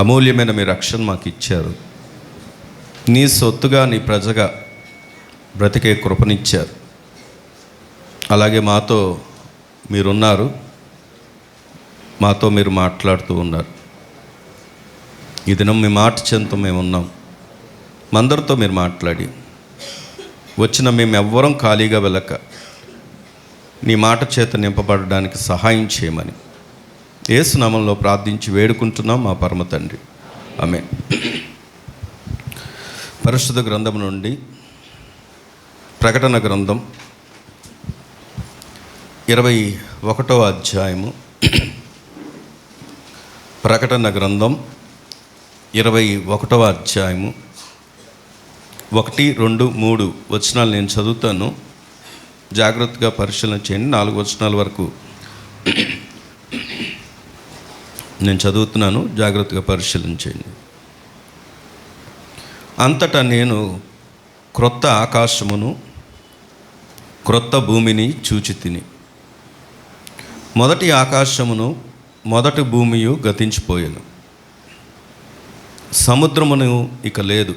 అమూల్యమైన మీ రక్షణ మాకు ఇచ్చారు. నీ సొత్తుగా, నీ ప్రజగా బ్రతికే కృపనిచ్చారు. అలాగే మాతో మీరున్నారు, మాతో మీరు మాట్లాడుతూ ఉన్నారు. ఈ దినం మీ మాట చెంత మేము ఉన్నాం. మందరితో మీరు మాట్లాడి వచ్చిన మేము ఎవ్వరం ఖాళీగా వెళ్ళక నీ మాట చేత నింపబడడానికి సహాయం చేయమని యేసు నామములో ప్రార్థించి వేడుకుంటున్నాం మా పరమ తండ్రి. ఆమేన్. పరిశుద్ధ గ్రంథం నుండి ప్రకటన గ్రంథం 21వ అధ్యాయము. ప్రకటన గ్రంథం 21వ అధ్యాయము 1, 2, 3 వచనాలు నేను చదువుతాను. జాగ్రత్తగా పరిశీలన చేయండి. 4 వచనాల వరకు నేను చదువుతున్నాను, జాగ్రత్తగా పరిశీలన చేయండి. అంతటా నేను క్రొత్త ఆకాశమును క్రొత్త భూమిని చూచితిని. మొదటి ఆకాశమును మొదటి భూమియు గతించిపోయెను, సముద్రమును ఇక లేదు.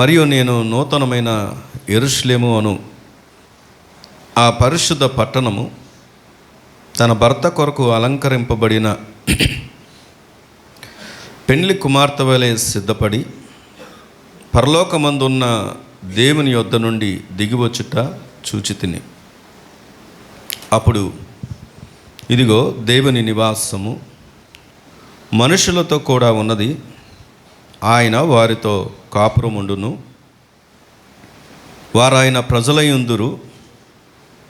మరియు నేను నూతనమైన యెరూషలేము అను ఆ పరిశుద్ధ పట్టణము తన భర్త కొరకు అలంకరింపబడిన పెండ్లి కుమార్తె వలె సిద్ధపడి పరలోకమందున్న దేవుని యొద్ద నుండి దిగివచ్చుట చూచితిని. అప్పుడు ఇదిగో దేవుని నివాసము మనుషులతో కూడా ఉన్నది. ఆయన వారితో కాపురముండును. వారాయన ప్రజలయుందురు.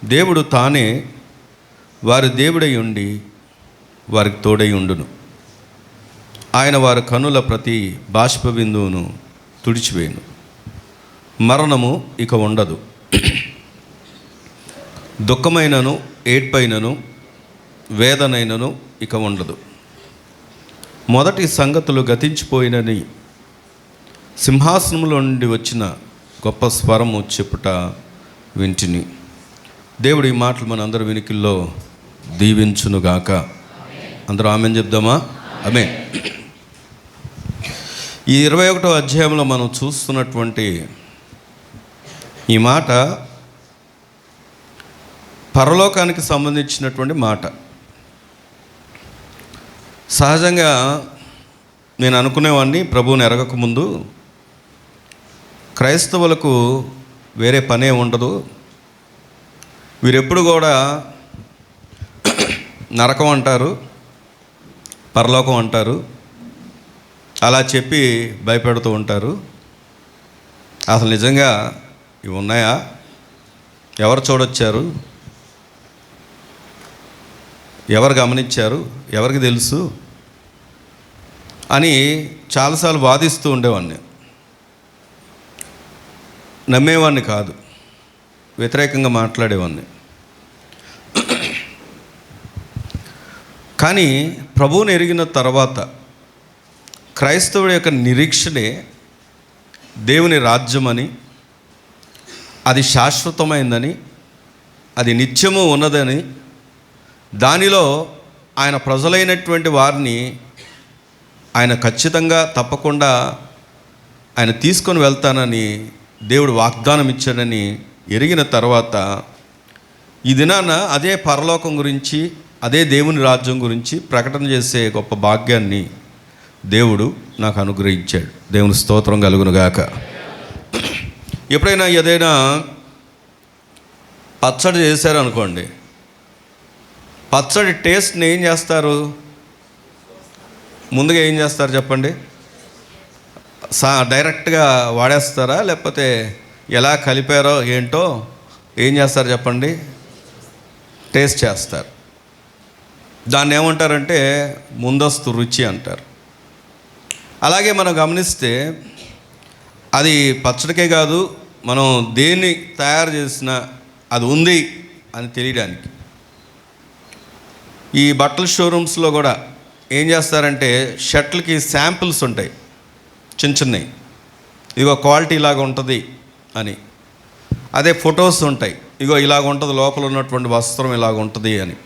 దేవుడు తానే వారి దేవుడై ఉండి వారికి తోడై ఉండును. ఆయన వారి కనుల ప్రతి బాష్ప బిందువును తుడిచివేయును. మరణము ఇక ఉండదు. దుఃఖమైనను ఏడ్పైనను వేదనైనను ఇక ఉండదు. మొదటి సంగతులు గతించిపోయినని సింహాసనంలో నుండి వచ్చిన గొప్ప స్వరము చెప్పుట వింటిని. దేవుడు ఈ మాటలు మన అందరి వినికిల్లో దీవించునుగాక. అందరూ ఆమేన్ చెప్దామా? ఆమేన్. ఈ 21వ అధ్యాయంలో మనం చూస్తున్నటువంటి ఈ మాట పరలోకానికి సంబంధించినటువంటి మాట. సహజంగా నేను అనుకునేవాడిని, ప్రభువుని ఎరగకముందు క్రైస్తవులకు వేరే పనే ఉండదు, వీరెప్పుడు కూడా నరకం అంటారు, పరలోకం అంటారు, అలా చెప్పి భయపెడుతూ ఉంటారు. అసలు నిజంగా ఇవి ఉన్నాయా? ఎవరు చూడొచ్చారు? ఎవరు గమనించారు? ఎవరికి తెలుసు అని చాలాసార్లు వాదిస్తూ ఉండేవాడిని. నమ్మేవాడిని కాదు, వ్యతిరేకంగా మాట్లాడేవాడిని. కానీ ప్రభువుని ఎరిగిన తర్వాత క్రైస్తవుడి యొక్క నిరీక్షణే దేవుని రాజ్యమని, అది శాశ్వతమైందని, అది నిత్యము ఉన్నదని, దానిలో ఆయన ప్రజలైనటువంటి వారిని ఆయన ఖచ్చితంగా తప్పకుండా ఆయన తీసుకొని వెళ్తానని దేవుడు వాగ్దానం ఇచ్చాడని ఎరిగిన తర్వాత ఈ దినాన అదే పరలోకం గురించి, అదే దేవుని రాజ్యం గురించి ప్రకటన చేసే గొప్ప భాగ్యాన్ని దేవుడు నాకు అనుగ్రహించాడు. దేవుని స్తోత్రం కలుగునుగాక. ఎప్పుడైనా ఏదైనా పచ్చడి చేశారనుకోండి, పచ్చడి టేస్ట్ని ఏం చేస్తారు? ముందుగా ఏం చేస్తారు చెప్పండి? డైరెక్ట్గా వాడేస్తారా, లేకపోతే ఎలా కలిపారో ఏంటో ఏం చేస్తారు చెప్పండి? టేస్ట్ చేస్తారు. దాన్ని ఏమంటారంటే ముందస్తు రుచి అంటారు. అలాగే మనం గమనిస్తే అది పచ్చడికే కాదు, మనం దేన్ని తయారు చేసినా అది ఉంది అని తెలియడానికి. ఈ బట్టల షోరూమ్స్లో కూడా ఏం చేస్తారంటే షర్ట్లకి శాంపిల్స్ ఉంటాయి, చిన్న చిన్నవి, ఇగో క్వాలిటీ ఇలాగ ఉంటుంది అని. అదే ఫొటోస్ ఉంటాయి, ఇగో ఇలాగ ఉంటుంది, లోపల ఉన్నటువంటి వస్త్రం ఇలాగ ఉంటుంది అని.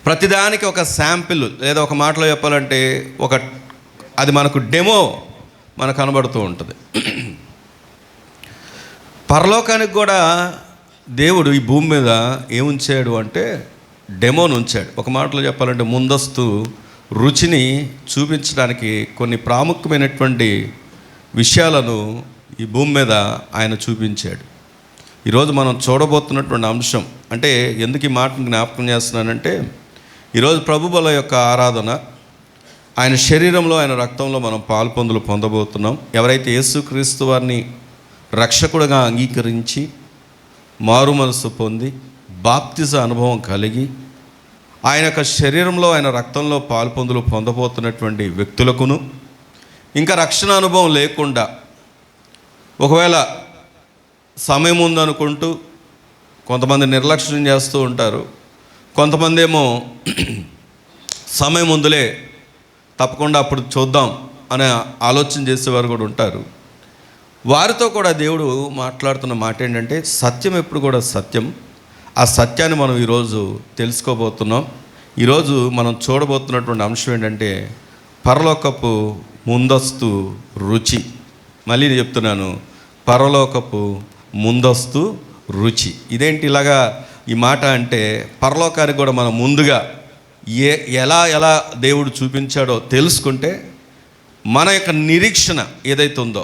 ప్రతిదానికి ఒక శాంపిల్, లేదా ఒక మాటలో చెప్పాలంటే అది మనకు డెమో మనకు కనబడుతూ ఉంటుంది. పరలోకానికి కూడా దేవుడు ఈ భూమి మీద ఏముంచాడు అంటే డెమోను ఉంచాడు. ఒక మాటలో చెప్పాలంటే ముందస్తు రుచిని చూపించడానికి కొన్ని ప్రాముఖ్యమైనటువంటి విషయాలను ఈ భూమి మీద ఆయన చూపించాడు. ఈరోజు మనం చూడబోతున్నటువంటి అంశం అంటే ఎందుకు ఈ మాటను జ్ఞాపకం చేస్తున్నానంటే, ఈరోజు ప్రభు బల యొక్క ఆరాధన, ఆయన శరీరంలో ఆయన రక్తంలో మనం పాలు పొందబోతున్నాం. ఎవరైతే యేసుక్రీస్తు వారిని రక్షకుడుగా అంగీకరించి మారు మనసు పొంది బాప్తిజ అనుభవం కలిగి ఆయన యొక్క శరీరంలో ఆయన రక్తంలో పాలు పొందబోతున్నటువంటి వ్యక్తులకును, ఇంకా రక్షణ అనుభవం లేకుండా ఒకవేళ సమయం ఉందనుకుంటూ కొంతమంది నిర్లక్ష్యం చేస్తూ ఉంటారు. కొంతమంది ఏమో సమయం ఉందిలే తప్పకుండా అప్పుడు చూద్దాం అనే ఆలోచన చేసేవారు కూడా ఉంటారు. వారితో కూడా దేవుడు మాట్లాడుతున్న మాట ఏంటంటే, సత్యం ఎప్పుడు కూడా సత్యం. ఆ సత్యాన్ని మనం ఈరోజు తెలుసుకోబోతున్నాం. ఈరోజు మనం చూడబోతున్నటువంటి అంశం ఏంటంటే పరలోకపు ముందస్తు రుచి. మళ్ళీ నేను చెప్తున్నాను, పరలోకపు ముందస్తు రుచి. ఇదేంటి ఇలాగా ఈ మాట అంటే, పరలోకానికి కూడా మనం ముందుగా ఎలా దేవుడు చూపించాడో తెలుసుకుంటే మన యొక్క నిరీక్షణ ఏదైతే ఉందో,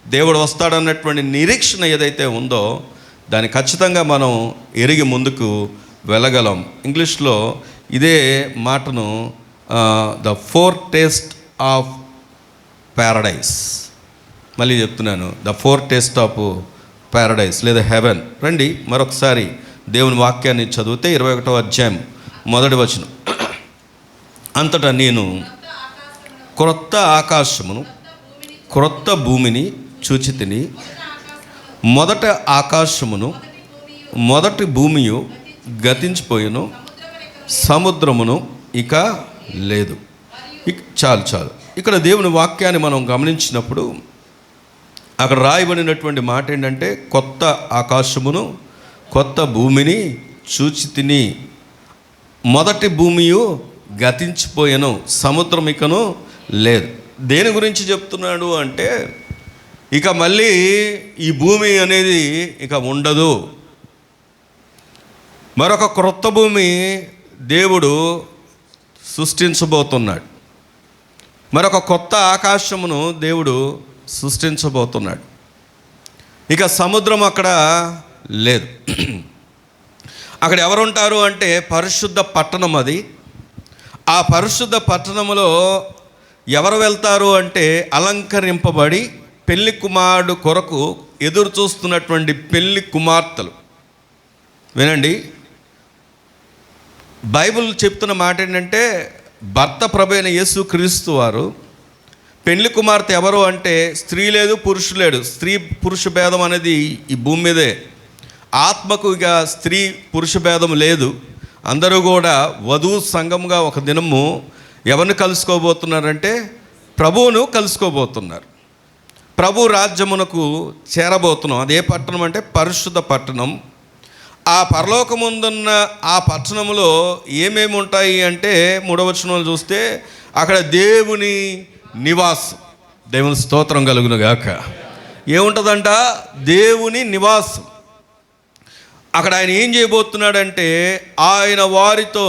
దేవుడు వస్తాడన్నటువంటి నిరీక్షణ ఏదైతే ఉందో దాన్ని ఖచ్చితంగా మనం ఎరిగి ముందుకు వెళ్ళగలం. ఇంగ్లీష్లో ఇదే మాటను ద 4 టేస్ట్ ఆఫ్ ప్యారడైస్. మళ్ళీ చెప్తున్నాను, ద 4 టేస్ట్ ఆఫ్ ప్యారడైస్ లేదా హెవెన్. రండి మరొకసారి దేవుని వాక్యాన్ని చదివితే 21వ అధ్యాయం 1వ వచనం. అంతటా నేను క్రొత్త ఆకాశమును క్రొత్త భూమిని చూచితిని. మొదట ఆకాశమును మొదటి భూమియు గతించిపోయిను, సముద్రమును ఇక లేదు. చాలు. ఇక్కడ దేవుని వాక్యాన్ని మనం గమనించినప్పుడు అక్కడ రాయబడినటువంటి మాట ఏంటంటే, కొత్త ఆకాశమును కొత్త భూమిని చూచితిని, మొదటి భూమియు గతించిపోయాను, సముద్రం ఇకను లేదు. దేని గురించి చెప్తున్నాడు అంటే, ఇక మళ్ళీ ఈ భూమి అనేది ఇక ఉండదు. మరొక క్రొత్త భూమి దేవుడు సృష్టించబోతున్నాడు. మరొక కొత్త ఆకాశమును దేవుడు సృష్టించబోతున్నాడు. ఇక సముద్రం అక్కడ లేదు. అక్కడ ఎవరుంటారు అంటే పరిశుద్ధ పట్టణం అది. ఆ పరిశుద్ధ పట్టణంలో ఎవరు వెళ్తారు అంటే అలంకరింపబడి పెళ్లి కుమారుడు కొరకు ఎదురు చూస్తున్నటువంటి పెళ్లి కుమార్తెలు. వినండి, బైబిల్ చెప్తున్న మాట ఏంటంటే, భర్త ప్రభు అయిన యేసుక్రీస్తు వారు పెళ్లి కుమార్తె ఎవరు అంటే స్త్రీ లేదు, పురుషు లేడు. స్త్రీ పురుష భేదం అనేది ఈ భూమి మీదే. ఆత్మకు ఇక స్త్రీ పురుష భేదం లేదు. అందరూ కూడా వధువు సంఘంగా ఒక దినము ఎవరిని కలుసుకోబోతున్నారంటే ప్రభువును కలుసుకోబోతున్నారు. ప్రభు రాజ్యమునకు చేరబోతున్నాం. అదే పట్టణం అంటే పరిశుద్ధ పట్టణం. ఆ పరలోకముందున్న ఆ పట్టణంలో ఏమేమి ఉంటాయి అంటే 3వ వచనంలో చూస్తే అక్కడ దేవుని నివాసం. దేవుని స్తోత్రం కలుగును గాక. ఏముంటుందంట? దేవుని నివాసం. అక్కడ ఆయన ఏం చేయబోతున్నాడంటే ఆయన వారితో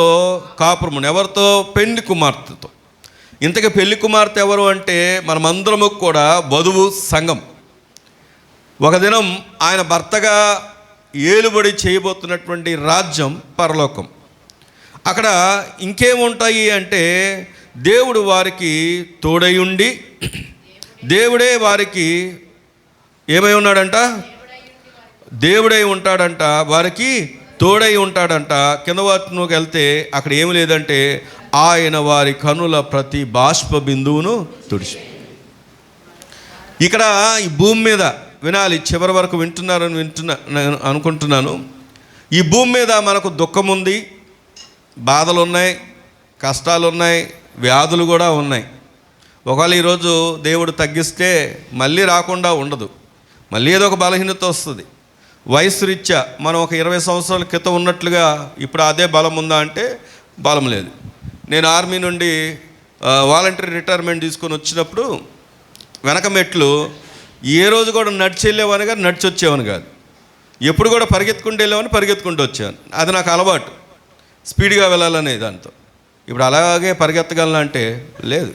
కాపురమును. ఎవరితో? పెళ్లి కుమార్తెతో. ఇంతకీ పెళ్లి కుమార్తె ఎవరు అంటే మనమందరము కూడా వధువు సంఘం. ఒక దినం ఆయన భర్తగా ఏలుబడి చేయబోతున్నటువంటి రాజ్యం పరలోకం. అక్కడ ఇంకేముంటాయి అంటే దేవుడు వారికి తోడై ఉండి, దేవుడే వారికి ఏమై ఉన్నాడంట? దేవుడై ఉంటాడంట, వారికి తోడై ఉంటాడంట. కింద వాటిలోకి వెళ్తే అక్కడ ఏమి లేదంటే ఆయన వారి కనుల ప్రతి బాష్ప బిందువును తుడిచి. ఇక్కడ ఈ భూమి మీద వినాలి, చివరి వరకు వింటున్నారని అనుకుంటున్నాను. ఈ భూమి మీద మనకు దుఃఖం ఉంది, బాధలు ఉన్నాయి, కష్టాలు ఉన్నాయి, వ్యాధులు కూడా ఉన్నాయి. ఒకవేళ ఈరోజు దేవుడు తగ్గిస్తే మళ్ళీ రాకుండా ఉండదు, మళ్ళీ ఏదో ఒక బలహీనత వస్తుంది. వయసు రీత్యా మనం ఒక 20 సంవత్సరాల క్రితం ఉన్నట్లుగా ఇప్పుడు అదే బలం ఉందా అంటే బలం లేదు. నేను ఆర్మీ నుండి వాలంటరీ రిటైర్మెంట్ తీసుకొని వచ్చినప్పుడు వెనక మెట్లు ఏ రోజు కూడా నడిచి వెళ్ళేవాని కాదు, నడిచి వచ్చేవాని కాదు. ఎప్పుడు కూడా పరిగెత్తుకుంటూ వెళ్ళేవాని, పరిగెత్తుకుంటూ వచ్చేవాను. అది నాకు అలవాటు, స్పీడ్గా వెళ్ళాలనే దాంతో. ఇప్పుడు అలాగే పరిగెత్తగలను అంటే లేదు.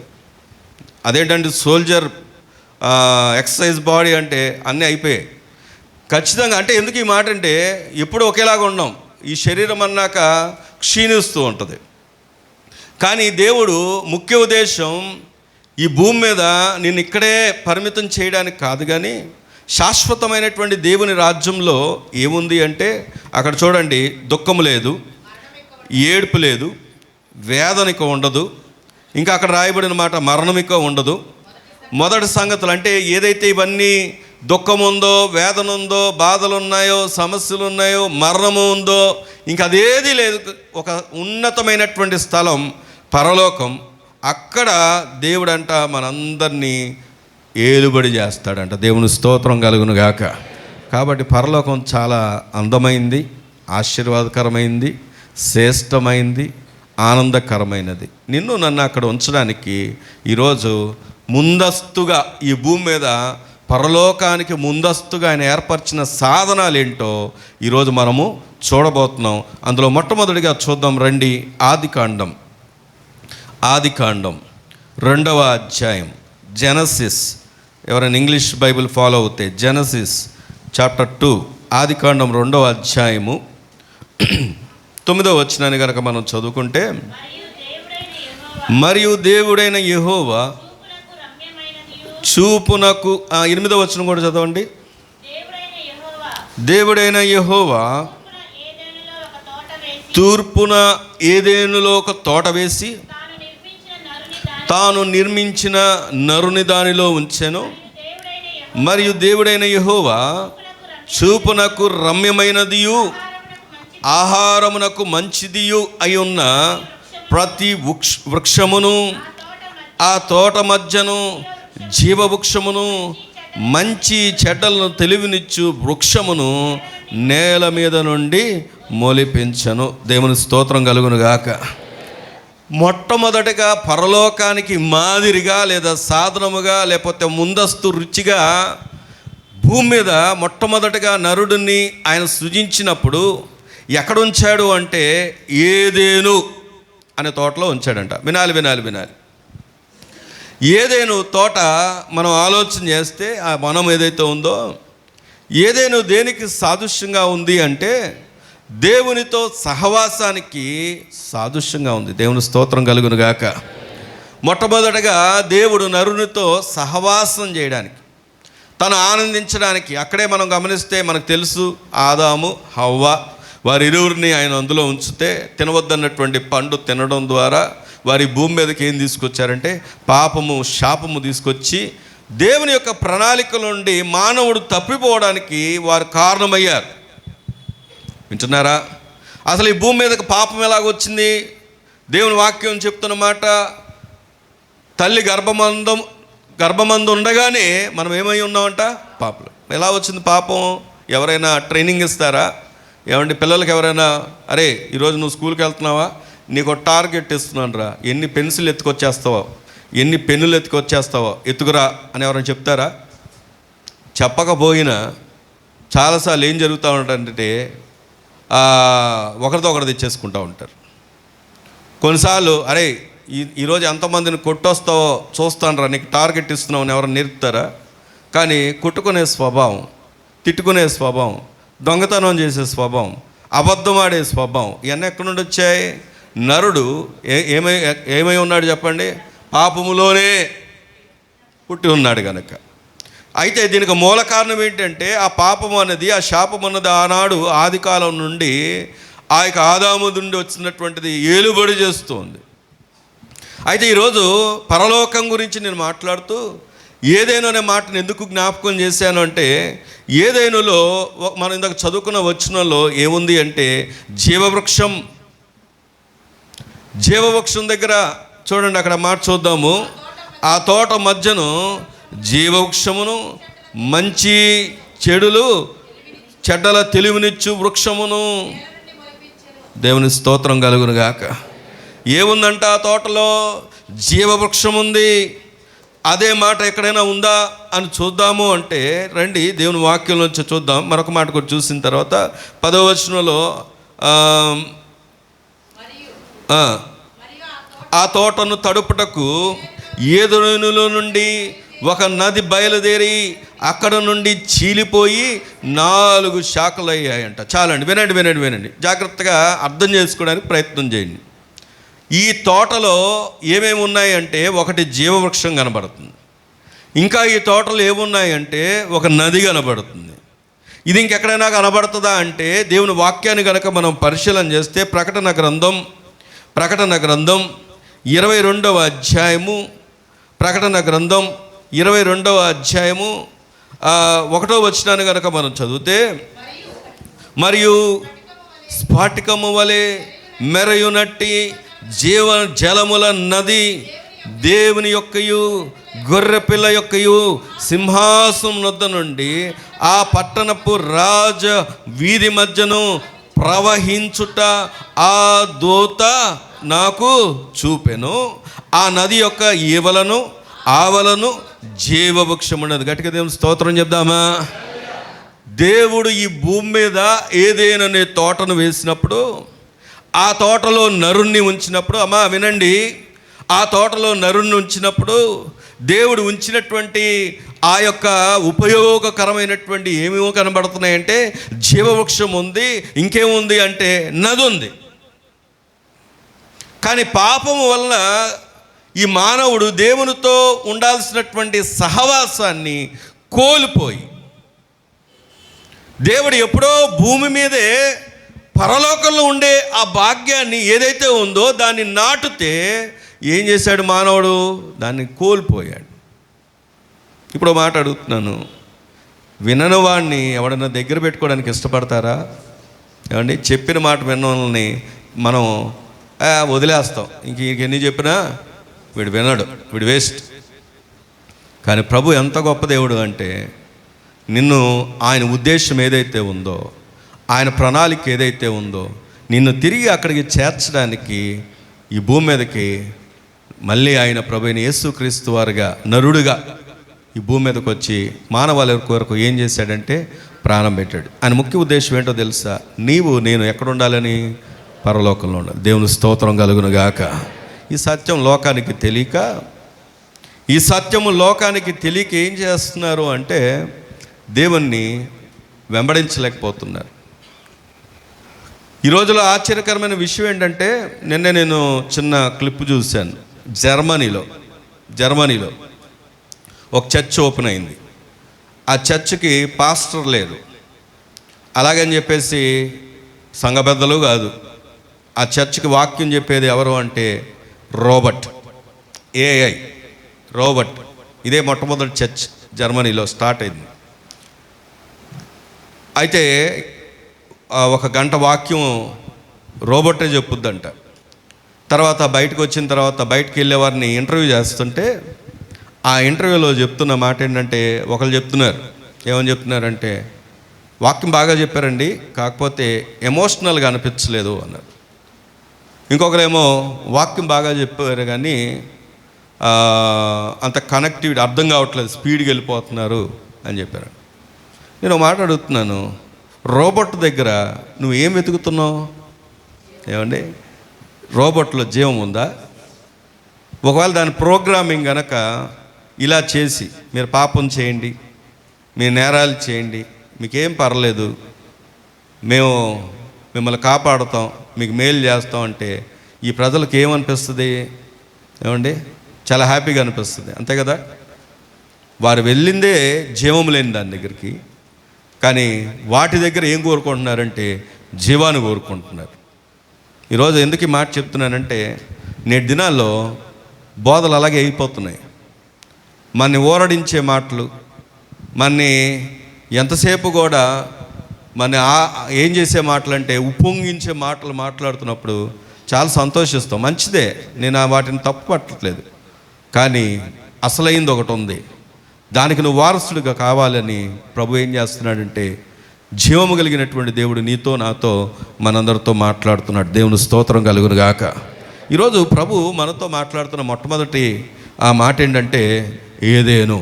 అదేంటంటే సోల్జర్ ఎక్సర్సైజ్ బాడీ అంటే అన్నీ అయిపోయాయి ఖచ్చితంగా. అంటే ఎందుకు ఈ మాట అంటే ఎప్పుడు ఒకేలాగా ఉన్నాం. ఈ శరీరం అన్నాక క్షీణిస్తూ ఉంటుంది. కానీ దేవుడు ముఖ్య ఉద్దేశం ఈ భూమి మీద నిన్ను ఇక్కడే పరిమితం చేయడానికి కాదు, కానీ శాశ్వతమైనటువంటి దేవుని రాజ్యంలో ఏముంది అంటే అక్కడ చూడండి, దుఃఖము లేదు, ఏడుపు లేదు, వేదనిక ఉండదు. ఇంకా అక్కడ రాయబడిన మాట మరణమిక ఉండదు. మొదటి సంగతులు అంటే ఏదైతే ఇవన్నీ దుఃఖం ఉందో, వేదన ఉందో, బాధలు ఉన్నాయో, సమస్యలు ఉన్నాయో, మరణము ఉందో, ఇంకా అదేది లేదు. ఒక ఉన్నతమైనటువంటి స్థలం పరలోకం. అక్కడ దేవుడంట మనందరినీ ఏలుబడి చేస్తాడంట. దేవుని స్తోత్రం కలుగును గాక. కాబట్టి పరలోకం చాలా అందమైంది, ఆశీర్వాదకరమైంది, శ్రేష్టమైంది, ఆనందకరమైనది. నిన్ను నన్ను అక్కడ ఉంచడానికి ఈరోజు ముందస్తుగా ఈ భూమి మీద పరలోకానికి ముందస్తుగా ఆయన ఏర్పరిచిన సాధనాలు ఏంటో ఈరోజు మనము చూడబోతున్నాం. అందులో మొట్టమొదటిగా చూద్దాం రండి. ఆదికాండం 2వ అధ్యాయం, జెనసిస్. ఎవరైనా ఇంగ్లీష్ బైబిల్ ఫాలో అవుతే జెనసిస్ చాప్టర్ 2, ఆదికాండం 2వ అధ్యాయము 9వ వచనాన్ని కనుక మనం చదువుకుంటే, మరియు దేవుడైన యెహోవా చూపునకు 8వ వచనం కూడా చదవండి. దేవుడైన యెహోవా తూర్పున ఏదెనులో ఒక తోట వేసి తాను నిర్మించిన నరుని దానిలో ఉంచెను. మరియు దేవుడైన యెహోవా చూపునకు రమ్యమైనదియు ఆహారమునకు మంచిదియు అయి ఉన్న ప్రతి వృక్షమును, ఆ తోట మధ్యను జీవవృక్షమును, మంచి చెడ్డలను తెలివినిచ్చు వృక్షమును నేల మీద నుండి మొలిపించను. దేవుని స్తోత్రం కలుగును గాక. మొట్టమొదటిగా పరలోకానికి మాదిరిగా లేదా సాధనముగా లేకపోతే ముందస్తు రుచిగా భూమి మీద మొట్టమొదటిగా నరుడిని ఆయన సృజించినప్పుడు ఎక్కడ ఉంచాడు అంటే ఏదెను అనే తోటలో ఉంచాడంట. వినాలి. ఏదెను తోట మనం ఆలోచన చేస్తే ఆ వనం ఏదైతే ఉందో, ఏదెను దేనికి సాదృశ్యంగా ఉంది అంటే దేవునితో సహవాసానికి సాదృశ్యంగా ఉంది. దేవుని స్తోత్రం కలుగును గాక. మొట్టమొదటగా దేవుడు నరునితో సహవాసం చేయడానికి, తను ఆనందించడానికి, అక్కడే మనం గమనిస్తే మనకు తెలుసు ఆదాము హవ్వ వారిరువురిని ఆయన అందులో ఉంచితే తినవద్దన్నటువంటి పండు తినడం ద్వారా వారి భూమి మీదకి ఏం తీసుకొచ్చారంటే పాపము, శాపము తీసుకొచ్చి దేవుని యొక్క ప్రణాళిక నుండి మానవుడు తప్పిపోవడానికి వారు కారణమయ్యారు. వింటున్నారా? అసలు ఈ భూమి మీదకి పాపం ఎలాగొచ్చింది? దేవుని వాక్యం చెప్తున్నమాట, తల్లి గర్భమందు ఉండగానే మనం ఏమై ఉన్నామంట? పాపలు. ఎలా వచ్చింది పాపం? ఎవరైనా ట్రైనింగ్ ఇస్తారా? ఏమంటే పిల్లలకి ఎవరైనా, అరే ఈరోజు నువ్వు స్కూల్కి వెళ్తున్నావా, నీకు ఒక టార్గెట్ ఇస్తున్నాను రా, ఎన్ని పెన్సిల్ ఎత్తుకొచ్చేస్తావో, ఎన్ని పెన్నులు ఎత్తుకొచ్చేస్తావో ఎత్తుకురా అని ఎవరైనా చెప్తారా? చెప్పకపోయినా చాలాసార్లు ఏం జరుగుతూ ఉంటుందంటే ఒకరితో ఒకరు తెచ్చేసుకుంటూ ఉంటారు. కొన్నిసార్లు అరే ఈరోజు ఎంతమందిని కొట్టొస్తావో చూస్తాను రా, నీకు టార్గెట్ ఇస్తున్నావు అని ఎవరైనా నేర్పుతారా? కానీ కొట్టుకునే స్వభావం, తిట్టుకునే స్వభావం, దొంగతనం చేసే స్వభావం, అబద్ధం ఆడే స్వభావం, ఇవన్నీ ఎక్కడి నుండి వచ్చాయి? నరుడు ఏమై ఉన్నాడు చెప్పండి? పాపములోనే పుట్టి ఉన్నాడు కనుక. అయితే దీనికి మూల కారణం ఏంటంటే ఆ పాపం అన్నది, ఆ శాపం అన్నది ఆనాడు ఆది కాలం నుండి ఆ యొక్క ఆదాము నుండి వచ్చినటువంటిది ఏలుబడి చేస్తుంది. అయితే ఈరోజు పరలోకం గురించి నేను మాట్లాడుతూ ఏదైనా అనే మాటను ఎందుకు జ్ఞాపకం చేశాను అంటే, ఏదైనాలో మనం ఇందాక చదువుకున్న వచనంలో ఏముంది అంటే జీవవృక్షం దగ్గర చూడండి, అక్కడ మాట చూద్దాము. ఆ తోట మధ్యను జీవవృక్షమును, మంచి చెడ్డల తెలివినిచ్చు వృక్షమును. దేవుని స్తోత్రం కలుగును గాక. ఏముందంట ఆ తోటలో? జీవవృక్షం ఉంది. అదే మాట ఎక్కడైనా ఉందా అని చూద్దాము అంటే రండి దేవుని వాక్యం నుంచి చూద్దాం. మరొక మాట కూడా చూసిన తర్వాత 10వ వచనంలో ఆ తోటను తడుపుటకు ఏదోనులో నుండి ఒక నది బయలుదేరి అక్కడ నుండి చీలిపోయి 4 శాఖలు అయ్యాయంట. చాలండి, వినండి వినండి వినండి, జాగ్రత్తగా అర్థం చేసుకోవడానికి ప్రయత్నం చేయండి. ఈ తోటలో ఏమేమి ఉన్నాయంటే, ఒకటి జీవవృక్షం కనబడుతుంది. ఇంకా ఈ తోటలో ఏమున్నాయంటే ఒక నది కనబడుతుంది. ఇది ఇంకెక్కడైనా కనబడుతుందా అంటే, దేవుని వాక్యాన్ని కనుక మనం పరిశీలన చేస్తే ప్రకటన గ్రంథం 22వ అధ్యాయము, ప్రకటన గ్రంథం 22వ అధ్యాయము 1వ వచనాన్ని కనుక మనం చదివితే, మరియు స్ఫాటికము వలె మెరయునట్టి జీవ జలముల నది దేవుని యొక్కయు గొర్రెపిల్ల యొక్కయు సింహాసనం వద్ద నుండి ఆ పట్టణపు రాజ వీధి మధ్యను ప్రవహించుట ఆ దూత నాకు చూపెను. ఆ నది యొక్క ఈవలను ఆవలను జీవవృక్షమున్నది. గట్టిగా దేవుని స్తోత్రం చెప్దామా? దేవుడు ఈ భూమి మీద ఏదేననే తోటను వేసినప్పుడు, ఆ తోటలో నరుణ్ణి ఉంచినప్పుడు, అమ్మా వినండి, ఆ తోటలో నరుణ్ణి ఉంచినప్పుడు దేవుడు ఉంచినటువంటి ఆ యొక్క ఉపయోగకరమైనటువంటి ఏమేమో కనబడుతున్నాయంటే, జీవవృక్షం ఉంది, ఇంకేముంది అంటే నది ఉంది. కానీ పాపము వలన ఈ మానవుడు దేవునితో ఉండాల్సినటువంటి సహవాసాన్ని కోల్పోయి, దేవుడు ఎప్పుడో భూమి మీదే పరలోకంలో ఉండే ఆ భాగ్యాన్ని ఏదైతే ఉందో దాన్ని నాటితే ఏం చేశాడు మానవుడు? దాన్ని కోల్పోయాడు. ఇప్పుడు మాట అడుగుతున్నాను, వినని వాడిని ఎవడన్నా దగ్గర పెట్టుకోవడానికి ఇష్టపడతారా? ఏమండి, చెప్పిన మాట విన్నోళ్ళని మనం వదిలేస్తాం. ఇంకెన్ని చెప్పినా వీడు వినడు, వీడు వేస్ట్. కానీ ప్రభు ఎంత గొప్ప దేవుడు అంటే, నిన్ను ఆయన ఉద్దేశం ఏదైతే ఉందో, ఆయన ప్రణాళిక ఏదైతే ఉందో, నిన్ను తిరిగి అక్కడికి చేర్చడానికి ఈ భూమి మీదకి మళ్ళీ ఆయన ప్రభు అయిన యేసుక్రీస్తు వారుగా నరుడుగా ఈ భూమి మీదకి వచ్చి మానవాళి కొరకు ఏం చేశాడంటే ప్రాణం పెట్టాడు. ఆయన ముఖ్య ఉద్దేశం ఏంటో తెలుసా? నీవు నేను ఎక్కడ ఉండాలని? పరలోకంలో ఉండాలి. దేవుని స్తోత్రం కలుగును గాక. ఈ సత్యం లోకానికి తెలియక, ఈ సత్యము లోకానికి తెలియక ఏం చేస్తున్నారు అంటే దేవుణ్ణి వెంబడించలేకపోతున్నారు. ఈ రోజులో ఆశ్చర్యకరమైన విషయం ఏంటంటే, నిన్న నేను చిన్న క్లిప్ చూశాను. జర్మనీలో ఒక చర్చ్ ఓపెన్ అయింది. ఆ చర్చ్కి పాస్టర్ లేరు. అలాగని చెప్పేసి సంఘ పెద్దలు కాదు, ఆ చర్చ్కి వాక్యం చెప్పేది ఎవరు అంటే రోబోట్, ఏఐ రోబోట్. ఇదే మొట్టమొదటి చర్చ్ జర్మనీలో స్టార్ట్ అయింది. అయితే 1 గంట వాక్యం రోబోటే చెప్పుద్దంట. తర్వాత బయటకు వచ్చిన తర్వాత బయటకు వెళ్ళే వారిని ఇంటర్వ్యూ చేస్తుంటే, ఆ ఇంటర్వ్యూలో చెప్తున్న మాట ఏంటంటే, ఒకరు చెప్తున్నారు, ఏమని చెప్తున్నారంటే, వాక్యం బాగా చెప్పారండి, కాకపోతే ఎమోషనల్గా అనిపించలేదు అన్నారు. ఇంకొకరేమో వాక్యం బాగా చెప్పారు కానీ అంత కనెక్టివిటీ అర్థం కావట్లేదు, స్పీడ్గా వెళ్ళిపోతున్నారు అని చెప్పారు. నేను మాట అడుగుతున్నాను, రోబోట్ దగ్గర నువ్వు ఏం వెతుకుతున్నావు? ఏమండి, రోబోట్లో జీవం ఉందా? ఒకవేళ దాని ప్రోగ్రామింగ్ కనుక ఇలా చేసి, మీరు పాపం చేయండి, మీరు నేరాలు చేయండి, మీకేం పర్లేదు, మేము మిమ్మల్ని కాపాడుతాం, మీకు మేలు చేస్తాం అంటే ఈ ప్రజలకు ఏమనిపిస్తుంది? ఏమండి, చాలా హ్యాపీగా అనిపిస్తుంది, అంతే కదా? వారు వెళ్ళిందే జీవం లేని దాని దగ్గరికి, కానీ వాటి దగ్గర ఏం కోరుకుంటున్నారంటే జీవాన్ని కోరుకుంటున్నారు. ఈరోజు ఎందుకు ఈ మాట చెప్తున్నానంటే, నేటి దినాల్లో బోధలు అలాగే అయిపోతున్నాయి. మనని ఊరడించే మాటలు, మనని ఎంతసేపు కూడా మన ఏం చేసే మాటలు అంటే ఉప్పొంగించే మాటలు మాట్లాడుతున్నప్పుడు చాలా సంతోషిస్తాం, మంచిదే, నేను వాటిని తప్పు పట్టట్లేదు. కానీ అసలైంది ఒకటి ఉంది, దానికి నువ్వు వారసుడిగా కావాలని ప్రభు ఏం చేస్తున్నాడంటే, జీవము కలిగినటువంటి దేవుడు నీతో నాతో మనందరితో మాట్లాడుతున్నాడు. దేవుని స్తోత్రం కలుగును గాక. ఈరోజు ప్రభు మనతో మాట్లాడుతున్న మొట్టమొదటి ఆ మాట ఏంటంటే, ఏదేను.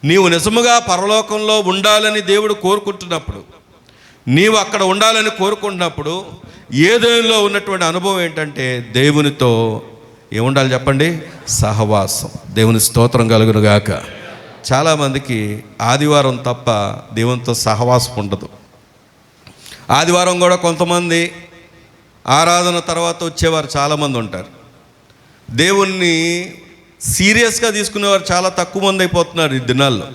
నీవు నిజముగా పరలోకంలో ఉండాలని దేవుడు కోరుకుంటున్నప్పుడు, నీవు అక్కడ ఉండాలని కోరుకుంటున్నప్పుడు ఏదేనులో ఉన్నటువంటి అనుభవం ఏంటంటే, దేవునితో ఏముండాలి చెప్పండి? సహవాసం. దేవుని స్తోత్రం కలుగును గాక. చాలామందికి ఆదివారం తప్ప దేవునితో సహవాసం ఉండదు. ఆదివారం కూడా కొంతమంది ఆరాధన తర్వాత వచ్చేవారు చాలామంది ఉంటారు. దేవుణ్ణి సీరియస్గా తీసుకునేవారు చాలా తక్కువ మంది అయిపోతున్నారు ఈ దినాల్లో.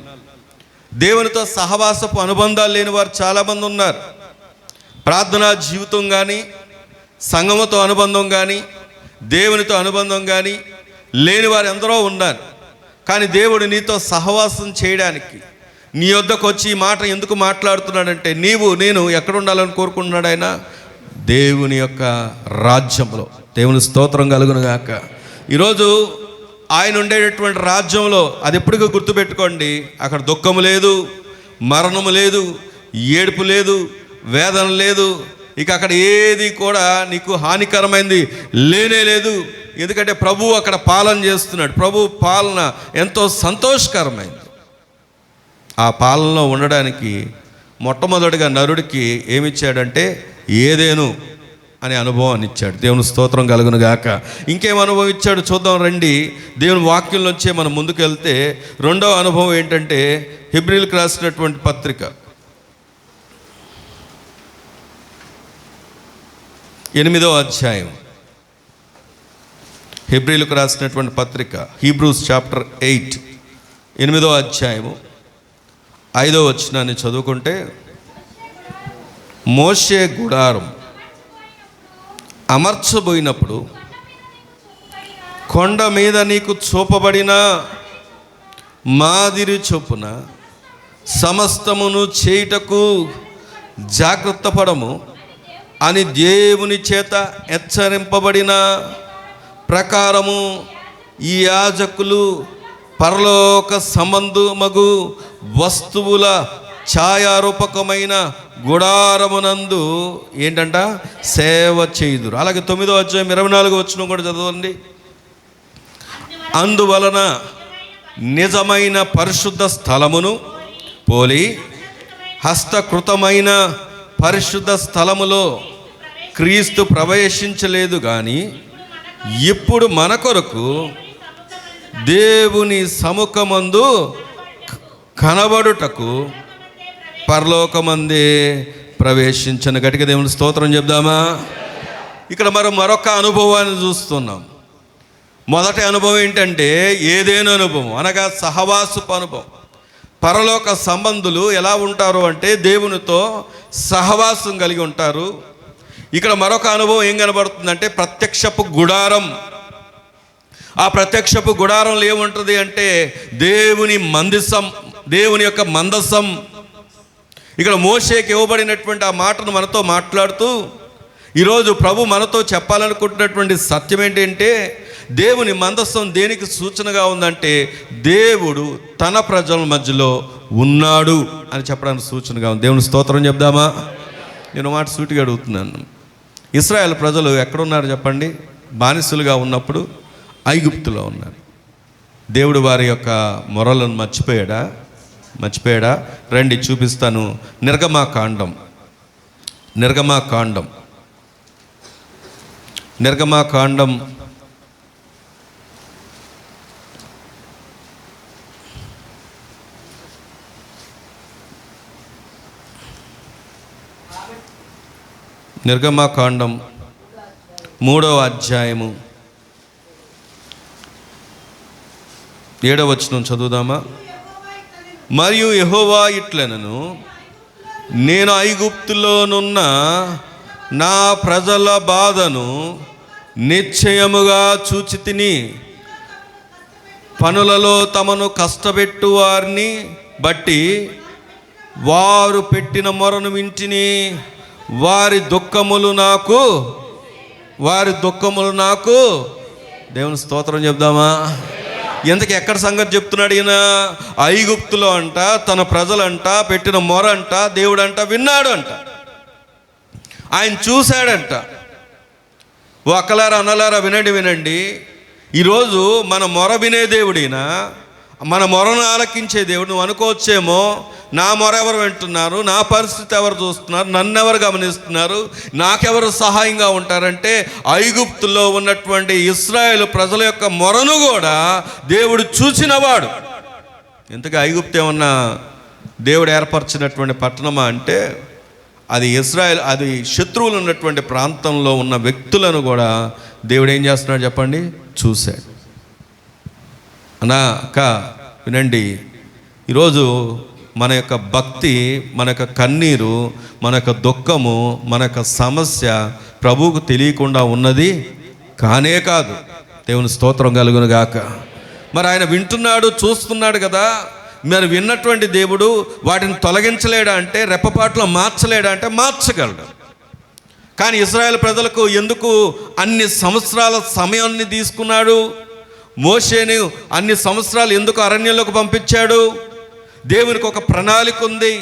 దేవునితో సహవాసపు అనుబంధాలు లేని వారు చాలామంది ఉన్నారు. ప్రార్థనా జీవితం కానీ, సంఘముతో అనుబంధం కానీ, దేవునితో అనుబంధం కానీ లేని వారు ఎందరో ఉన్నారు. కానీ దేవుడు నీతో సహవాసం చేయడానికి నీ వద్దకు వచ్చి ఈ మాట ఎందుకు మాట్లాడుతున్నాడంటే, నీవు నేను ఎక్కడ ఉండాలని కోరుకుంటున్నాడు ఆయన? దేవుని యొక్క రాజ్యంలో. దేవుని స్తోత్రం కలుగును గాక. ఈరోజు ఆయన ఉండేటటువంటి రాజ్యంలో అది ఎప్పటికీ గుర్తుపెట్టుకోండి, అక్కడ దుఃఖము లేదు, మరణము లేదు, ఏడుపు లేదు, వేదన లేదు. ఇక అక్కడ ఏది కూడా నీకు హానికరమైంది లేనే లేదు. ఎందుకంటే ప్రభువు అక్కడ పాలన చేస్తున్నాడు. ప్రభు పాలన ఎంతో సంతోషకరమైంది. ఆ పాలనలో ఉండడానికి మొట్టమొదటిగా నరుడికి ఏమిచ్చాడంటే ఏదేను అనే అనుభవాన్ని ఇచ్చాడు. దేవుని స్తోత్రం కలుగును గాక. ఇంకేం అనుభవం ఇచ్చాడు చూద్దాం రండి. దేవుని వాక్యంలోంచే మనం ముందుకు వెళ్తే రెండవ అనుభవం ఏంటంటే, హెబ్రీయులకు రాసినటువంటి పత్రిక 8వ అధ్యాయం. హెబ్రీయులకు రాసినటువంటి పత్రిక, హీబ్రూస్ చాప్టర్ 8 8వ అధ్యాయము 5వ వచనాన్ని చదువుకుంటే, మోషే గుడారం అమర్చబోయినప్పుడు కొండ మీద నీకు చూపబడిన మాదిరి చొప్పున సమస్తమును చేయుటకు జాగ్రత్త పడము అని దేవుని చేత హెచ్చరింపబడిన ప్రకారము ఈ యాజకులు పరలోక సంబంధమగు వస్తువుల ఛాయారూపకమైన గుడారమునందు ఏంటంట? సేవ చేయుదురు. అలాగే 9వ అధ్యాయం 24వ వచనం కూడా చదవండి. అందువలన నిజమైన పరిశుద్ధ స్థలమును పోలి హస్తకృతమైన పరిశుద్ధ స్థలములో క్రీస్తు ప్రవేశించలేదు, కానీ ఇప్పుడు మన కొరకు దేవుని సముఖమందు కనబడుటకు పరలోకమందే ప్రవేశించను. గట్టిగా దేవుని స్తోత్రం చెప్దామా? ఇక్కడ మరొక అనుభవాన్ని చూస్తున్నాం. మొదటి అనుభవం ఏంటంటే ఏదేను అనుభవం, అనగా సహవాసపు అనుభవం. పరలోక సంబంధులు ఎలా ఉంటారు అంటే దేవునితో సహవాసం కలిగి ఉంటారు. ఇక్కడ మరొక అనుభవం ఏం కనబడుతుందంటే ప్రత్యక్షపు గుడారం. ఆ ప్రత్యక్షపు గుడారంలో ఏముంటుంది అంటే దేవుని మందసం, దేవుని యొక్క మందసం. ఇక్కడ మోషేకి ఇవ్వబడినటువంటి ఆ మాటను మనతో మాట్లాడుతూ ఈరోజు ప్రభు మనతో చెప్పాలనుకుంటున్నటువంటి సత్యం ఏంటంటే, దేవుని మందసం దేనికి సూచనగా ఉందంటే దేవుడు తన ప్రజల మధ్యలో ఉన్నాడు అని చెప్పడానికి సూచనగా ఉంది. దేవుని స్తోత్రం చెప్దామా? నేను మాట సూటిగా అడుగుతున్నాను. ఇశ్రాయేల్ ప్రజలు ఎక్కడున్నారు చెప్పండి? బానిసలుగా ఉన్నప్పుడు ఐగుప్తులో ఉన్నారు. దేవుడు వారి యొక్క మొరలను మర్చిపోయాడా? రండి చూపిస్తాను. నిర్గమాకాండం నిర్గమాకాండం 3వ అధ్యాయము 7వ వచనం చదువుదామా? మరియు యెహోవా ఇట్లనెను, నేను ఐగుప్తులోనున్న నా ప్రజల బాధను నిశ్చయముగా చూచితిని. పనులలో తమను కష్టపెట్టు వారిని బట్టి వారు పెట్టిన మొరను వింటిని. వారి దుఃఖములు నాకు దేవుని స్తోత్రం చెప్దామా? ఎందుకు ఎక్కడ సంగతి చెప్తున్నాడు ఈయన? ఐగుప్తులో అంట తన ప్రజలంట పెట్టిన మొర అంట దేవుడంట విన్నాడు అంట, ఆయన చూశాడంట. ఓ అక్కలారా అన్నలారా వినండి. ఈరోజు మన మొర వినే దేవుడైనా, మన మొరను ఆలకించే దేవుడు. నువ్వు అనుకోవచ్చేమో, నా మొర ఎవరు వింటున్నారు, నా పరిస్థితి ఎవరు చూస్తున్నారు, నన్ను ఎవరు గమనిస్తున్నారు, నాకెవరు సహాయంగా ఉంటారంటే, ఐగుప్తులో ఉన్నటువంటి ఇశ్రాయేలు ప్రజల యొక్క మొరను కూడా దేవుడు చూసినవాడు. ఇంతగా ఐగుప్తు ఏమన్నా దేవుడు ఏర్పరిచినటువంటి పట్టణమా అంటే, అది ఇశ్రాయేల్, అది శత్రువులు ఉన్నటువంటి ప్రాంతంలో ఉన్న వ్యక్తులను కూడా దేవుడు ఏం చేస్తున్నాడు చెప్పండి, చూశాడు. అన్నా అక్క వినండి, ఈరోజు మన యొక్క భక్తి, మన యొక్క కన్నీరు, మన యొక్క దుఃఖము, మన యొక్క సమస్య ప్రభువుకు తెలియకుండా ఉన్నది కానే కాదు. దేవుని స్తోత్రం కలుగును గాక. మరి ఆయన వింటున్నాడు, చూస్తున్నాడు కదా. మరి విన్నటువంటి దేవుడు వాటిని తొలగించలేడా అంటే, రెప్పపాటులో మార్చలేడా అంటే మార్చగలడు. కానీ ఇశ్రాయేల్ ప్రజలకు ఎందుకు అన్ని సంవత్సరాల సమయాన్ని తీసుకున్నాడు? మోషేని అన్ని సంవత్సరాలు ఎందుకు అరణ్యంలోకి పంపించాడు? దేవునికి ఒక ప్రణాళిక ఉంది,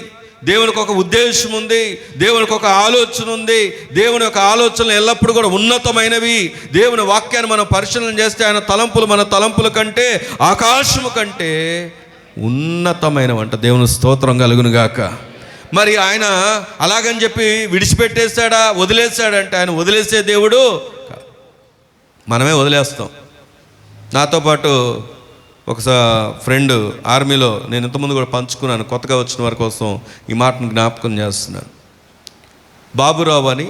దేవునికి ఒక ఉద్దేశం ఉంది, దేవునికి ఒక ఆలోచన ఉంది. దేవుని యొక్క ఆలోచనలు ఎల్లప్పుడూ కూడా ఉన్నతమైనవి. దేవుని వాక్యాన్ని మనం పరిశీలన చేస్తే ఆయన తలంపులు మన తలంపుల కంటే, ఆకాశము కంటే ఉన్నతమైనవంట. దేవుని స్తోత్రం కలుగును గాక. మరి ఆయన అలాగని చెప్పి విడిచిపెట్టేశాడా, వదిలేశాడంటే, ఆయన వదిలేసే దేవుడు, మనమే వదిలేస్తాం. నాతో పాటు ఒక ఫ్రెండ్ ఆర్మీలో, నేను ఇంతకుముందు కూడా పంచుకున్నాను, కొత్తగా వచ్చిన వారి కోసం ఈ మాటను జ్ఞాపకం చేస్తున్నాను. బాబురావు అని,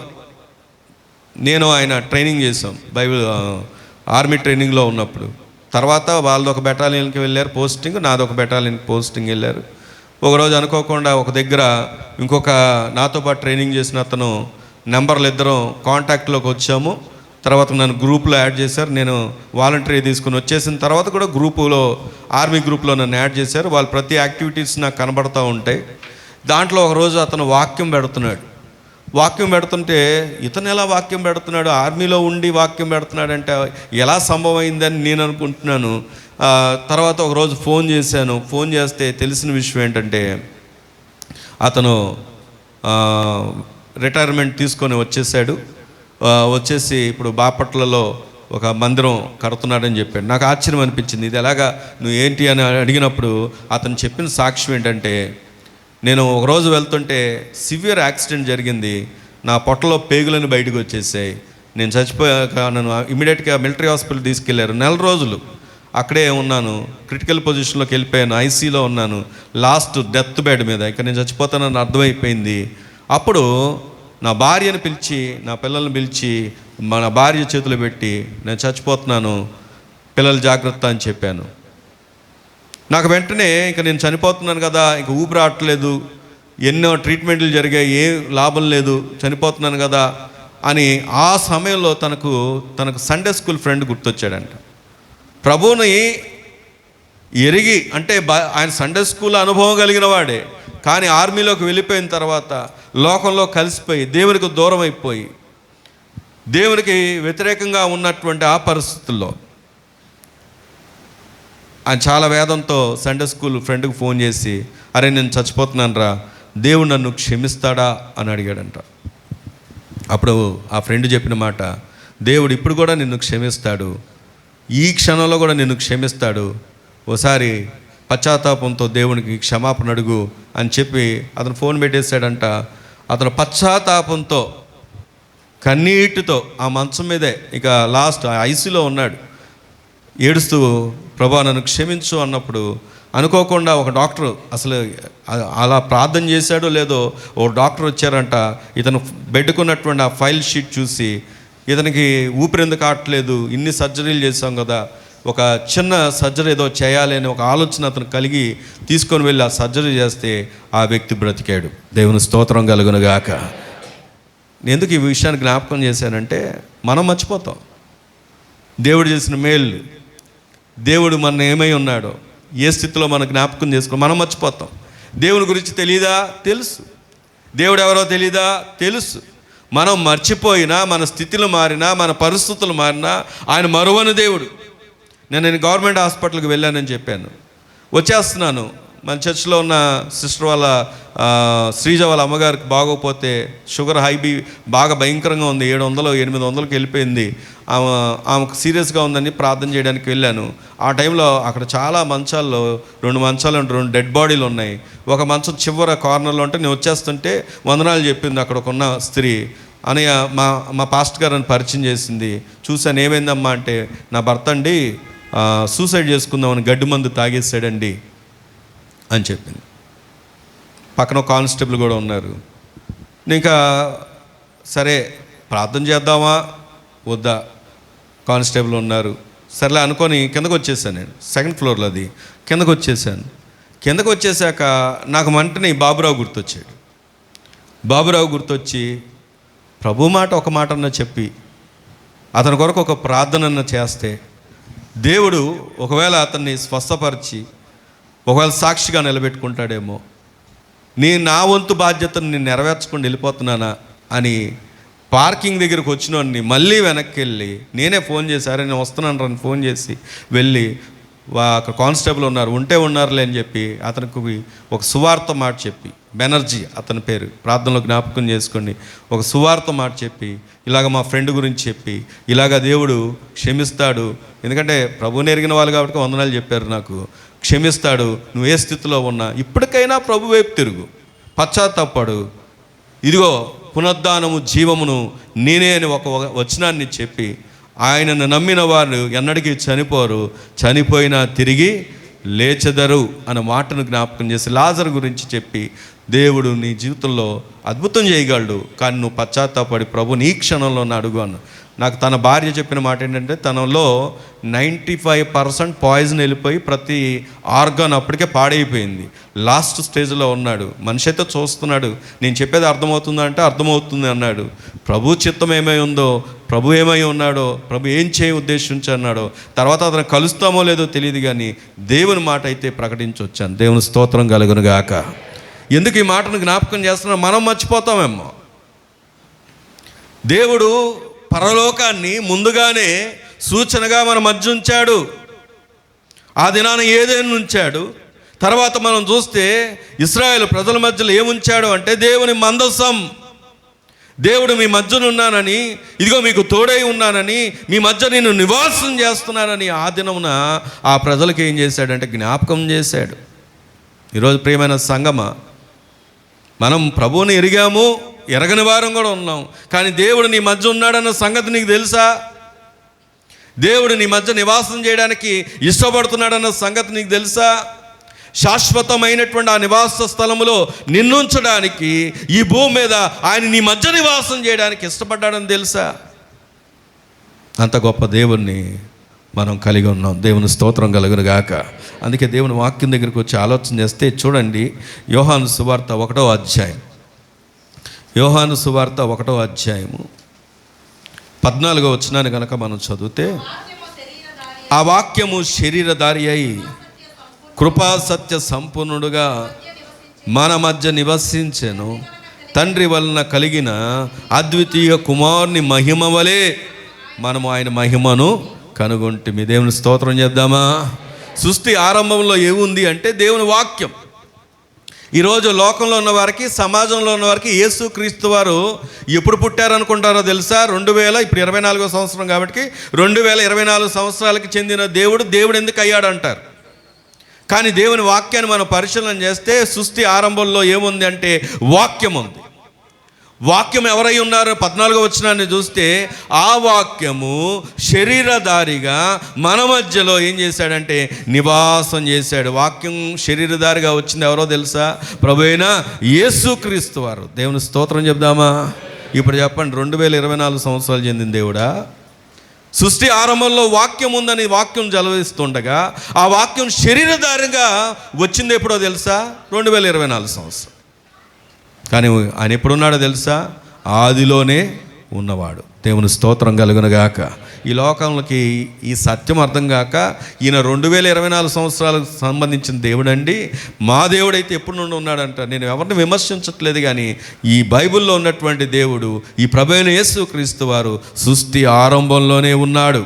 నేను ఆయన ట్రైనింగ్ చేసాం బైబిల్ ఆర్మీ ట్రైనింగ్లో ఉన్నప్పుడు. తర్వాత వాళ్ళది ఒక బెటాలియన్కి వెళ్ళారు పోస్టింగ్, నాది ఒక బెటాలియన్కి పోస్టింగ్ వెళ్ళారు. ఒకరోజు అనుకోకుండా ఒక దగ్గర ఇంకొక నాతో పాటు ట్రైనింగ్ చేసిన అతను నెంబర్లు ఇద్దరం కాంటాక్ట్లోకి వచ్చాము. తర్వాత నన్ను గ్రూప్లో యాడ్ చేశారు. నేను వాలంటరీ తీసుకుని వచ్చేసిన తర్వాత కూడా గ్రూపులో, ఆర్మీ గ్రూప్లో నన్ను యాడ్ చేశారు. వాళ్ళు ప్రతి యాక్టివిటీస్ నాకు కనబడుతూ ఉంటాయి. దాంట్లో ఒకరోజు అతను వాక్యం పెడుతుంటే ఇతను ఎలా వాక్యం పెడుతున్నాడు, ఆర్మీలో ఉండి వాక్యం పెడుతున్నాడంటే ఎలా సంభవం అయిందని నేను అనుకుంటున్నాను. తర్వాత ఒకరోజు ఫోన్ చేస్తే తెలిసిన విషయం ఏంటంటే, అతను రిటైర్మెంట్ తీసుకొని వచ్చేసి ఇప్పుడు బాపట్లలో ఒక మందిరం కడుతున్నాడని చెప్పాడు. నాకు ఆశ్చర్యం అనిపించింది. ఇది ఎలాగా, నువ్వు ఏంటి అని అడిగినప్పుడు అతను చెప్పిన సాక్ష్యం ఏంటంటే, నేను ఒకరోజు వెళ్తుంటే సివియర్ యాక్సిడెంట్ జరిగింది, నా పొట్టలో పేగులను బయటకు వచ్చేసాయి, నేను చచ్చిపోయాక నన్ను ఇమీడియట్గా మిలిటరీ హాస్పిటల్ తీసుకెళ్లారు. 4 రోజులు అక్కడే ఉన్నాను, క్రిటికల్ పొజిషన్లోకి వెళ్ళిపోయాను, ఐసీలో ఉన్నాను, లాస్ట్ డెత్ బెడ్ మీద. ఇక నేను చచ్చిపోతానని అర్థమైపోయింది. అప్పుడు నా భార్యను పిలిచి, నా పిల్లల్ని పిలిచి, మన భార్య చేతులు పెట్టి, నేను చచ్చిపోతున్నాను, పిల్లలు జాగ్రత్త అని చెప్పాను. నాకు వెంటనే ఇక నేను చనిపోతున్నాను కదా, ఇక ఊపిరి రావట్లేదు, ఎన్నో ట్రీట్మెంట్లు జరిగాయి, ఏం లాభం లేదు, చనిపోతున్నాను కదా అని ఆ సమయంలో తనకు సండే స్కూల్ ఫ్రెండ్ గుర్తొచ్చాడంట. ప్రభువుని ఎరిగి, అంటే ఆయన సండే స్కూల్ అనుభవం కలిగిన వాడే, కానీ ఆర్మీలోకి వెళ్ళిపోయిన తర్వాత లోకంలో కలిసిపోయి దేవునికి దూరం అయిపోయి దేవునికి వ్యతిరేకంగా ఉన్నటువంటి ఆ పరిస్థితుల్లో ఆయన చాలా వేదంతో సండే స్కూల్ ఫ్రెండ్కి ఫోన్ చేసి, అరే నేను చచ్చిపోతున్నాను రా, దేవుడు నన్ను క్షమిస్తాడా అని అడిగాడంట. అప్పుడు ఆ ఫ్రెండ్ చెప్పిన మాట, దేవుడు ఇప్పుడు కూడా నిన్ను క్షమిస్తాడు, ఈ క్షణంలో కూడా నిన్ను క్షమిస్తాడు, ఓసారి పశ్చాత్తాపంతో దేవునికి క్షమాపణ అడుగు అని చెప్పి అతను ఫోన్ పెట్టేశాడంట. అతను పశ్చాత్తాపంతో కన్నీటితో ఆ మంచం మీదే ఇక లాస్ట్ ఐసీలో ఉన్నాడు, ఏడుస్తూ ప్రభా నన్ను క్షమించు అన్నప్పుడు అనుకోకుండా ఒక డాక్టర్, అసలు అలా ప్రార్థన చేశాడో లేదో, ఓ డాక్టర్ వచ్చారంట. ఇతను బెడ్కున్నటువంటి ఆ ఫైల్ షీట్ చూసి, ఇతనికి ఊపిరి ఎందుకు ఆటలేదు, ఇన్ని సర్జరీలు చేశాం కదా, ఒక చిన్న సర్జరీ ఏదో చేయాలి అని ఒక ఆలోచన అతను కలిగి తీసుకొని వెళ్ళి ఆ సర్జరీ చేస్తే ఆ వ్యక్తి బ్రతికాడు. దేవుని స్తోత్రం కలుగును గాక. ఎందుకు ఈ విషయాన్ని జ్ఞాపకం చేశానంటే, మనం మర్చిపోతాం దేవుడు చేసిన మేలు, దేవుడు మన ఏమై ఉన్నాడో, ఏ స్థితిలో మనం జ్ఞాపకం చేసుకో, మనం మర్చిపోతాం. దేవుని గురించి తెలీదా? తెలుసు. దేవుడు ఎవరో తెలీదా? తెలుసు. మనం మర్చిపోయినా, మన స్థితిలో మారినా, మన పరిస్థితులు మారినా ఆయన మరువని దేవుడు. నేను గవర్నమెంట్ హాస్పిటల్కి వెళ్ళానని చెప్పాను, వచ్చేస్తున్నాను, మన చర్చ్లో ఉన్న సిస్టర్ వాళ్ళ శ్రీజ వాళ్ళ అమ్మగారికి బాగోకపోతే షుగర్ బాగా భయంకరంగా ఉంది, 700-800కి వెళ్ళిపోయింది. ఆమెకు సీరియస్గా ఉందని ప్రార్థన చేయడానికి వెళ్ళాను. ఆ టైంలో అక్కడ చాలా మంచాల్లో 2 మంచాలు 2 డెడ్ బాడీలు ఉన్నాయి. ఒక మంచం చివర కార్నర్లో ఉంటే నేను వచ్చేస్తుంటే వందనాలు చెప్పింది అక్కడ ఉన్న స్త్రీ. అని మా పాస్టర్ గారు అని పరిచయం చేసింది. చూశాను, ఏమైందమ్మా అంటే, నా భర్త అండి సూసైడ్ చేసుకుందామని గడ్డి మందు తాగేసాడండి అని చెప్పింది. పక్కన కానిస్టేబుల్ కూడా ఉన్నారు. ఇంకా సరే ప్రార్థన చేద్దామా వద్దా, కానిస్టేబుల్ ఉన్నారు. సరేలే అనుకొని కిందకు వచ్చేసాను. నేను 2nd ఫ్లోర్లో అది కిందకు వచ్చేసాను. కిందకు వచ్చేసాక నాకు వెంటనే బాబురావు గుర్తొచ్చాడు. బాబురావు గుర్తొచ్చి ప్రభు మాట ఒక మాట అన్న చెప్పి అతని కొరకు ఒక ప్రార్థన చేస్తే దేవుడు ఒకవేళ అతన్ని స్వస్థపరిచి ఒకవేళ సాక్షిగా నిలబెట్టుకుంటాడేమో, నా వంతు బాధ్యతను నేను నెరవేర్చకుండా వెళ్ళిపోతున్నానా అని పార్కింగ్ దగ్గరకు వచ్చినోడిని మళ్ళీ వెనక్కి వెళ్ళి నేనే ఫోన్ చేశారు, నేను వస్తున్నాను అని ఫోన్ చేసి వెళ్ళి అక్కడ కానిస్టేబుల్ ఉన్నారులే అని చెప్పి అతనికి ఒక సువార్త మాట చెప్పి, బెనర్జీ అతని పేరు, ప్రార్థనలో జ్ఞాపకం చేసుకోండి, ఒక సువార్త మాట చెప్పి ఇలాగ మా ఫ్రెండ్ గురించి చెప్పి ఇలాగ దేవుడు క్షమిస్తాడు, ఎందుకంటే ప్రభువుని ఎరిగిన వాళ్ళు కాబట్టి వందనాలు చెప్పారు నాకు, క్షమిస్తాడు, నువ్వు ఏ స్థితిలో ఉన్నా ఇప్పటికైనా ప్రభు వైపు తిరుగు, పశ్చాత్తాపడు, ఇదిగో పునరుద్ధానము జీవమును నేనే అని ఒక వచనాన్ని చెప్పి ఆయనను నమ్మిన వారు ఎన్నటికీ చనిపోరు, చనిపోయినా తిరిగి లేచెదరు అన్న మాటను జ్ఞాపకం చేసి లాజరు గురించి చెప్పి దేవుడు నీ జీవితంలో అద్భుతం చేయగలడు, కానీ నువ్వు పశ్చాత్తాపడి ప్రభు నీ క్షణంలో అడుగు అన్న. నాకు తన భార్య చెప్పిన మాట ఏంటంటే తనలో 95% పాయిజన్ వెళ్ళిపోయి ప్రతి ఆర్గాన్ అప్పటికే పాడైపోయింది, లాస్ట్ స్టేజ్లో ఉన్నాడు. మనిషి అయితే చూస్తున్నాడు, నేను చెప్పేది అర్థమవుతుందా అంటే అర్థమవుతుంది అన్నాడు. ప్రభు చిత్తం ఏమై ఉందో, ప్రభు ఏమై ఉన్నాడో, ప్రభు ఏం చేయ ఉద్దేశించి అన్నాడో, తర్వాత అతను కలుస్తామో లేదో తెలియదు, కానీ దేవుని మాట అయితే ప్రకటించొచ్చాను. దేవుని స్తోత్రం కలుగును గాక. ఎందుకు ఈ మాటను జ్ఞాపకం చేస్తున్నా, మనం మర్చిపోతామేమో. దేవుడు పరలోకాన్ని ముందుగానే సూచనగా మన మధ్య ఉంచాడు, ఆ దినాన ఏదైనా ఉంచాడు. తర్వాత మనం చూస్తే ఇశ్రాయేలు ప్రజల మధ్యలో ఏముంచాడు అంటే దేవుని మందసం. దేవుడు మీ మధ్యన ఉన్నానని, ఇదిగో మీకు తోడై ఉన్నానని, మీ మధ్య నేను నివాసం చేస్తున్నానని ఆ దినమున ఆ ప్రజలకు ఏం చేశాడంటే జ్ఞాపకం చేశాడు. ఈరోజు ప్రియమైన సంగమా, మనం ప్రభువుని ఎరిగాము, ఎరగని వారం కూడా ఉన్నాం, కానీ దేవుడు నీ మధ్య ఉన్నాడన్న సంగతి నీకు తెలుసా? దేవుడు నీ మధ్య నివాసం చేయడానికి ఇష్టపడుతున్నాడన్న సంగతి నీకు తెలుసా? శాశ్వతమైనటువంటి ఆ నివాస స్థలములో నిన్నుంచడానికి ఈ భూమి మీద ఆయన నీ మధ్య నివాసం చేయడానికి ఇష్టపడ్డాడని తెలుసా? అంత గొప్ప దేవుణ్ణి మనం కలిగి ఉన్నాం. దేవుని స్తోత్రం కలుగును గాక. అందుకే దేవుని వాక్యం దగ్గరికి వచ్చి ఆలోచన చేస్తే చూడండి, యోహాను సువార్త 1వ అధ్యాయం, యోహాను సువార్త 1వ అధ్యాయము 14వ వచనాన్ని కనుక మనం చదివితే, ఆ వాక్యము శరీరధారి అయి కృపా సత్య సంపూర్ణుడుగా మన మధ్య నివసించెను, తండ్రి వలన కలిగిన అద్వితీయ కుమారుని మహిమ వలె మనము ఆయన మహిమను కనుగొంటిమి. దేవుని స్తోత్రం చేద్దామా. సృష్టి ఆరంభంలో ఏముంది అంటే దేవుని వాక్యం. ఈరోజు లోకంలో ఉన్న వారికి, సమాజంలో ఉన్న వారికి యేసుక్రీస్తు వారు ఎప్పుడు పుట్టారనుకుంటారో తెలుసా? 2000, ఇప్పుడు 24వ సంవత్సరం కాబట్టి 2024 సంవత్సరాలకి చెందిన దేవుడు ఎందుకు అయ్యాడంటారు. కానీ దేవుని వాక్యాన్ని మనం పరిశీలన చేస్తే సృష్టి ఆరంభంలో ఏముంది అంటే వాక్యం ఉంది. వాక్యం ఎవరై ఉన్నారు? 14వ వచనాన్ని చూస్తే, ఆ వాక్యము శరీరధారిగా మన మధ్యలో ఏం చేశాడంటే నివాసం చేశాడు. వాక్యం శరీరధారిగా వచ్చింది ఎవరో తెలుసా? ప్రభువైన యేసుక్రీస్తు వారు. దేవుని స్తోత్రం చెప్దామా. ఇప్పుడు చెప్పండి, 2024 సంవత్సరాలు చెందిన దేవుడా? సృష్టి ఆరంభంలో వాక్యం ఉందని వాక్యం జలవిస్తుండగా ఆ వాక్యం శరీరధారిగా వచ్చింది ఎప్పుడో తెలుసా? 2024 సంవత్సరం. కానీ ఆయన ఎప్పుడున్నాడో తెలుసా? ఆదిలోనే ఉన్నవాడు. దేవుని స్తోత్రం కలుగునుగాక. ఈ లోకంలోకి ఈ సత్యం అర్థం కాక ఈయన 2024 సంవత్సరాలకు సంబంధించిన దేవుడండి, మా దేవుడైతే ఎప్పుడు నుండి ఉన్నాడంట. నేను ఎవరిని విమర్శించట్లేదు, కానీ ఈ బైబిల్లో ఉన్నటువంటి దేవుడు, ఈ ప్రభువైన యేసుక్రీస్తు వారు సృష్టి ఆరంభంలోనే ఉన్నాడు.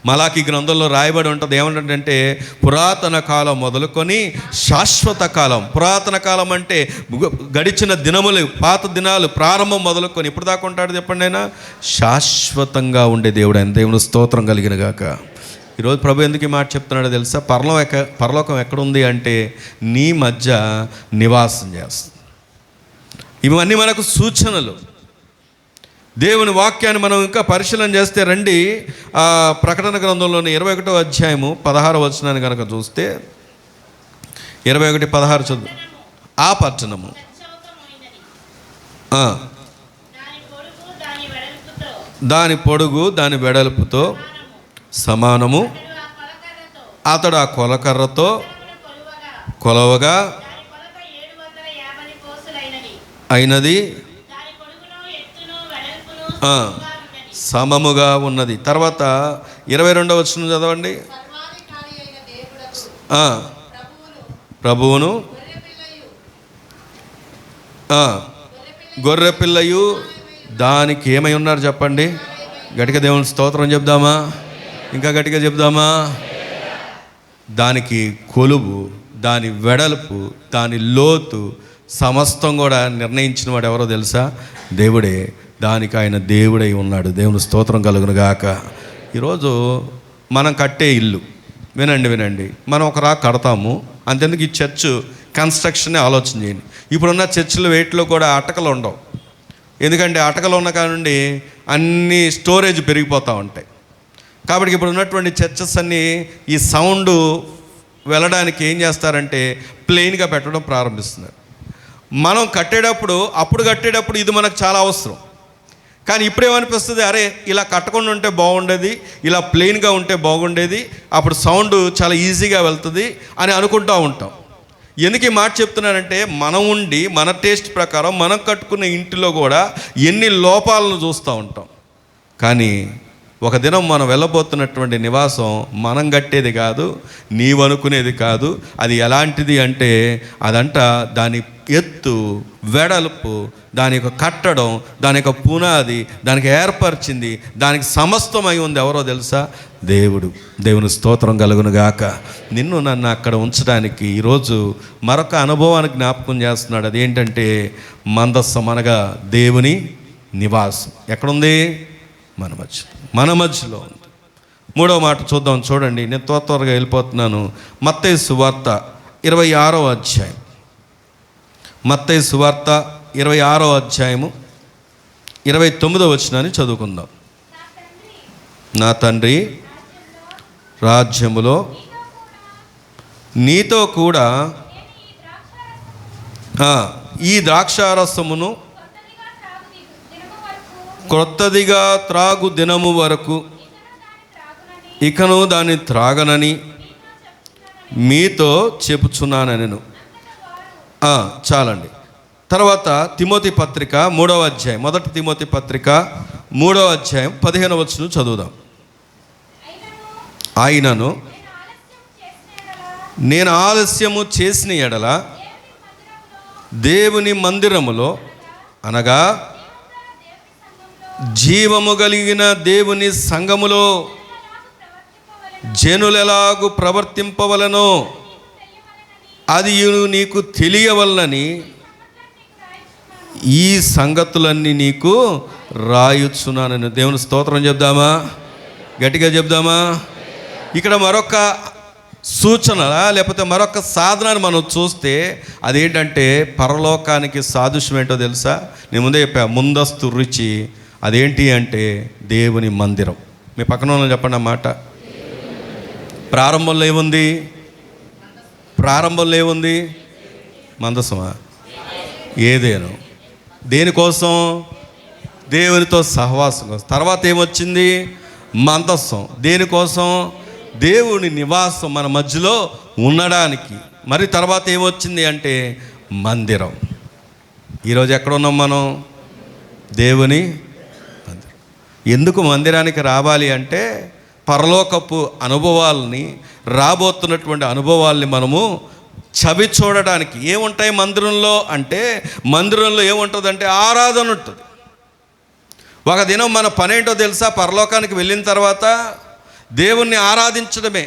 మలాకి గ్రంథంలో రాయబడి ఉంటుంది. ఏమంటే పురాతన కాలం మొదలుకొని శాశ్వత కాలం. పురాతన కాలం అంటే గడిచిన దినములు, పాత దినాలు ప్రారంభం మొదలుకొని ఇప్పుడు దాకా ఉంటాడు చెప్పండి. ఆయన శాశ్వతంగా ఉండే దేవుడు. ఆయన దేవుని స్తోత్రం కలిగిన గాక. ఈరోజు ప్రభు ఎందుకు ఈ మాట చెప్తున్నాడో తెలుసా? పరలోకం ఎక్కడుంది అంటే నీ మధ్య నివాసం చేస్తుంది. ఇవన్నీ మనకు సూచనలు. దేవుని వాక్యాన్ని మనం ఇంకా పరిశీలన చేస్తే రండి, ప్రకటన గ్రంథంలోని 21వ అధ్యాయము 16వ వచనాన్ని కనుక చూస్తే 21:16 చదువు. ఆ పట్టణము దాని పొడుగు దాని వెడల్పుతో సమానము. అతడు ఆ కొలకర్రతో కొలవగా అయినది సమముగా ఉన్నది. తర్వాత 22వ వచనం చదవండి. ప్రభువును గొర్రె పిల్లయు దానికి ఏమై ఉన్నారు చెప్పండి. గట్టిగా దేవుని స్తోత్రం చెప్దామా? ఇంకా గట్టిగా చెప్దామా? దానికి కొలువు, దాని వెడల్పు, దాని లోతు సమస్తం కూడా నిర్ణయించిన వాడు ఎవరో తెలుసా? దేవుడే. దానికి ఆయన దేవుడై ఉన్నాడు. దేవుని స్తోత్రం కలుగును గాక. ఈరోజు మనం కట్టే ఇల్లు, వినండి, మనం ఒక రాక కడతాము. అంతెందుకు ఈ చర్చ్ కన్స్ట్రక్షనే ఆలోచన చేయండి. ఇప్పుడున్న చర్చిలు వేటిలో కూడా అటకలు ఉండవు. ఎందుకంటే అటకలు ఉన్న కానుండి అన్నీ స్టోరేజ్ పెరిగిపోతూ ఉంటాయి. కాబట్టి ఇప్పుడు ఉన్నటువంటి చర్చెస్ అన్నీ ఈ సౌండ్ వెళ్ళడానికి ఏం చేస్తారంటే ప్లెయిన్గా పెట్టడం ప్రారంభిస్తున్నారు. మనం అప్పుడు కట్టేటప్పుడు ఇది మనకు చాలా అవసరం. కానీ ఇప్పుడు ఏమనిపిస్తుంది, అరే ఇలా కట్టకుండా ఉంటే బాగుండేది, ఇలా ప్లెయిన్గా ఉంటే బాగుండేది, అప్పుడు సౌండ్ చాలా ఈజీగా వెళ్తుంది అని అనుకుంటూ ఉంటాం. ఎందుకు ఈ మాట చెప్తున్నానంటే మన టేస్ట్ ప్రకారం మనం కట్టుకున్న ఇంటిలో కూడా ఎన్ని లోపాలను చూస్తూ ఉంటాం. కానీ ఒక దినం మనం వెళ్ళబోతున్నటువంటి నివాసం మనం కట్టేది కాదు, నీవనుకునేది కాదు. అది ఎలాంటిది అంటే అదంట దాని ఎత్తు, వెడల్పు, దాని యొక్క కట్టడం, దాని యొక్క పునాది, దానికి ఏర్పరిచింది, దానికి సమస్తమై ఉంది ఎవరో తెలుసా? దేవుడు. దేవుని స్తోత్రం కలుగును గాక. నిన్ను నన్ను అక్కడ ఉంచడానికి ఈరోజు మరొక అనుభవాన్ని జ్ఞాపకం చేస్తున్నాడు. అదేంటంటే మందస్సం, అనగా దేవుని నివాసం. ఎక్కడుంది? మన మధ్యలో ఉంది. 3వ మాట చూద్దాం, చూడండి. నేను త్వరగా వెళ్ళిపోతున్నాను. మత్తయి సువార్త 26వ అధ్యాయం. మత్తయి సువార్త 26వ అధ్యాయము 29వ వచనాన్ని చదువుకుందాం. నా తండ్రి రాజ్యములో నీతో కూడా ఈ ద్రాక్షారసమును క్రొత్తదిగా త్రాగు దినము వరకు ఇకను దాన్ని త్రాగనని మీతో చెప్పుచున్నానెను. చాలండి. తర్వాత తిమోతి పత్రిక 3వ అధ్యాయం, 1 తిమోతి పత్రిక 3వ అధ్యాయం 15వ వచనం చదువుదాం. ఆయనను నేను ఆలస్యము చేసిన ఎడల దేవుని మందిరములో, అనగా జీవము కలిగిన దేవుని సంఘములో జనులెలాగు ప్రవర్తింపవలనో అది నీకు తెలియవలనని ఈ సంగతులన్నీ నీకు రాయుచున్నానని. దేవుని స్తోత్రం చెప్దామా? గట్టిగా చెప్దామా? ఇక్కడ మరొక సూచన లేకపోతే మరొక సాధనాన్ని మనం చూస్తే అదేంటంటే పరలోకానికి సాదృశ్యం ఏంటో తెలుసా? నేను ముందే చెప్పా, ముందస్తు రుచి. అదేంటి అంటే దేవుని మందిరం. మీ పక్కన చెప్పండి అన్నమాట. ప్రారంభంలో ఏముంది? మందసమా? ఏదేను. దేనికోసం? దేవునితో సహవాసం కోసం. తర్వాత ఏమొచ్చింది? మందసం. దేనికోసం? దేవుని నివాసం మన మధ్యలో ఉండడానికి. మరి తర్వాత ఏమొచ్చింది అంటే మందిరం. ఈరోజు ఎక్కడున్నాం మనం? దేవుని మందిరం. ఎందుకు మందిరానికి రావాలి అంటే పరలోకపు అనుభవాల్ని, రాబోతున్నటువంటి అనుభవాల్ని మనము చవి చూడడానికి. ఏముంటాయి మందిరంలో అంటే, మందిరంలో ఏముంటుందంటే ఆరాధన ఉంటుంది. ఒక దినం మన పని ఏంటో తెలుసా? పరలోకానికి వెళ్ళిన తర్వాత దేవుణ్ణి ఆరాధించడమే.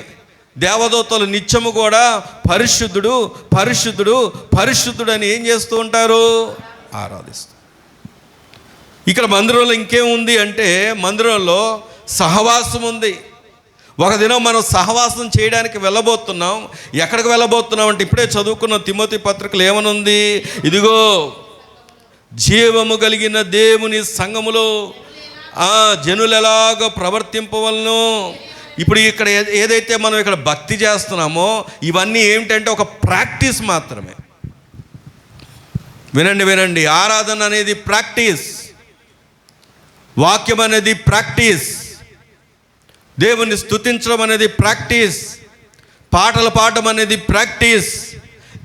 దేవదూతలు నిత్యము కూడా పరిశుద్ధుడు పరిశుద్ధుడు పరిశుద్ధుడు అని ఏం చేస్తూ ఉంటారు? ఆరాధిస్తారు. ఇక్కడ మందిరంలో ఇంకేముంది అంటే, మందిరంలో సహవాసం ఉంది. ఒక దినం మనం సహవాసం చేయడానికి వెళ్ళబోతున్నాం. ఎక్కడికి వెళ్ళబోతున్నాం అంటే, ఇప్పుడే చదువుకున్న తిమోతి పత్రికలు ఏమనుంది? ఇదిగో జీవము కలిగిన దేవుని సంఘములో జనులు ఎలాగ ప్రవర్తింపవలను. ఇప్పుడు ఇక్కడ ఏదైతే మనం ఇక్కడ భక్తి చేస్తున్నామో ఇవన్నీ ఏమిటంటే ఒక ప్రాక్టీస్ మాత్రమే. వినండి, ఆరాధన అనేది ప్రాక్టీస్, వాక్యం అనేది ప్రాక్టీస్, దేవుని స్తుతించడం అనేది ప్రాక్టీస్, పాటలు పాడడం అనేది ప్రాక్టీస్.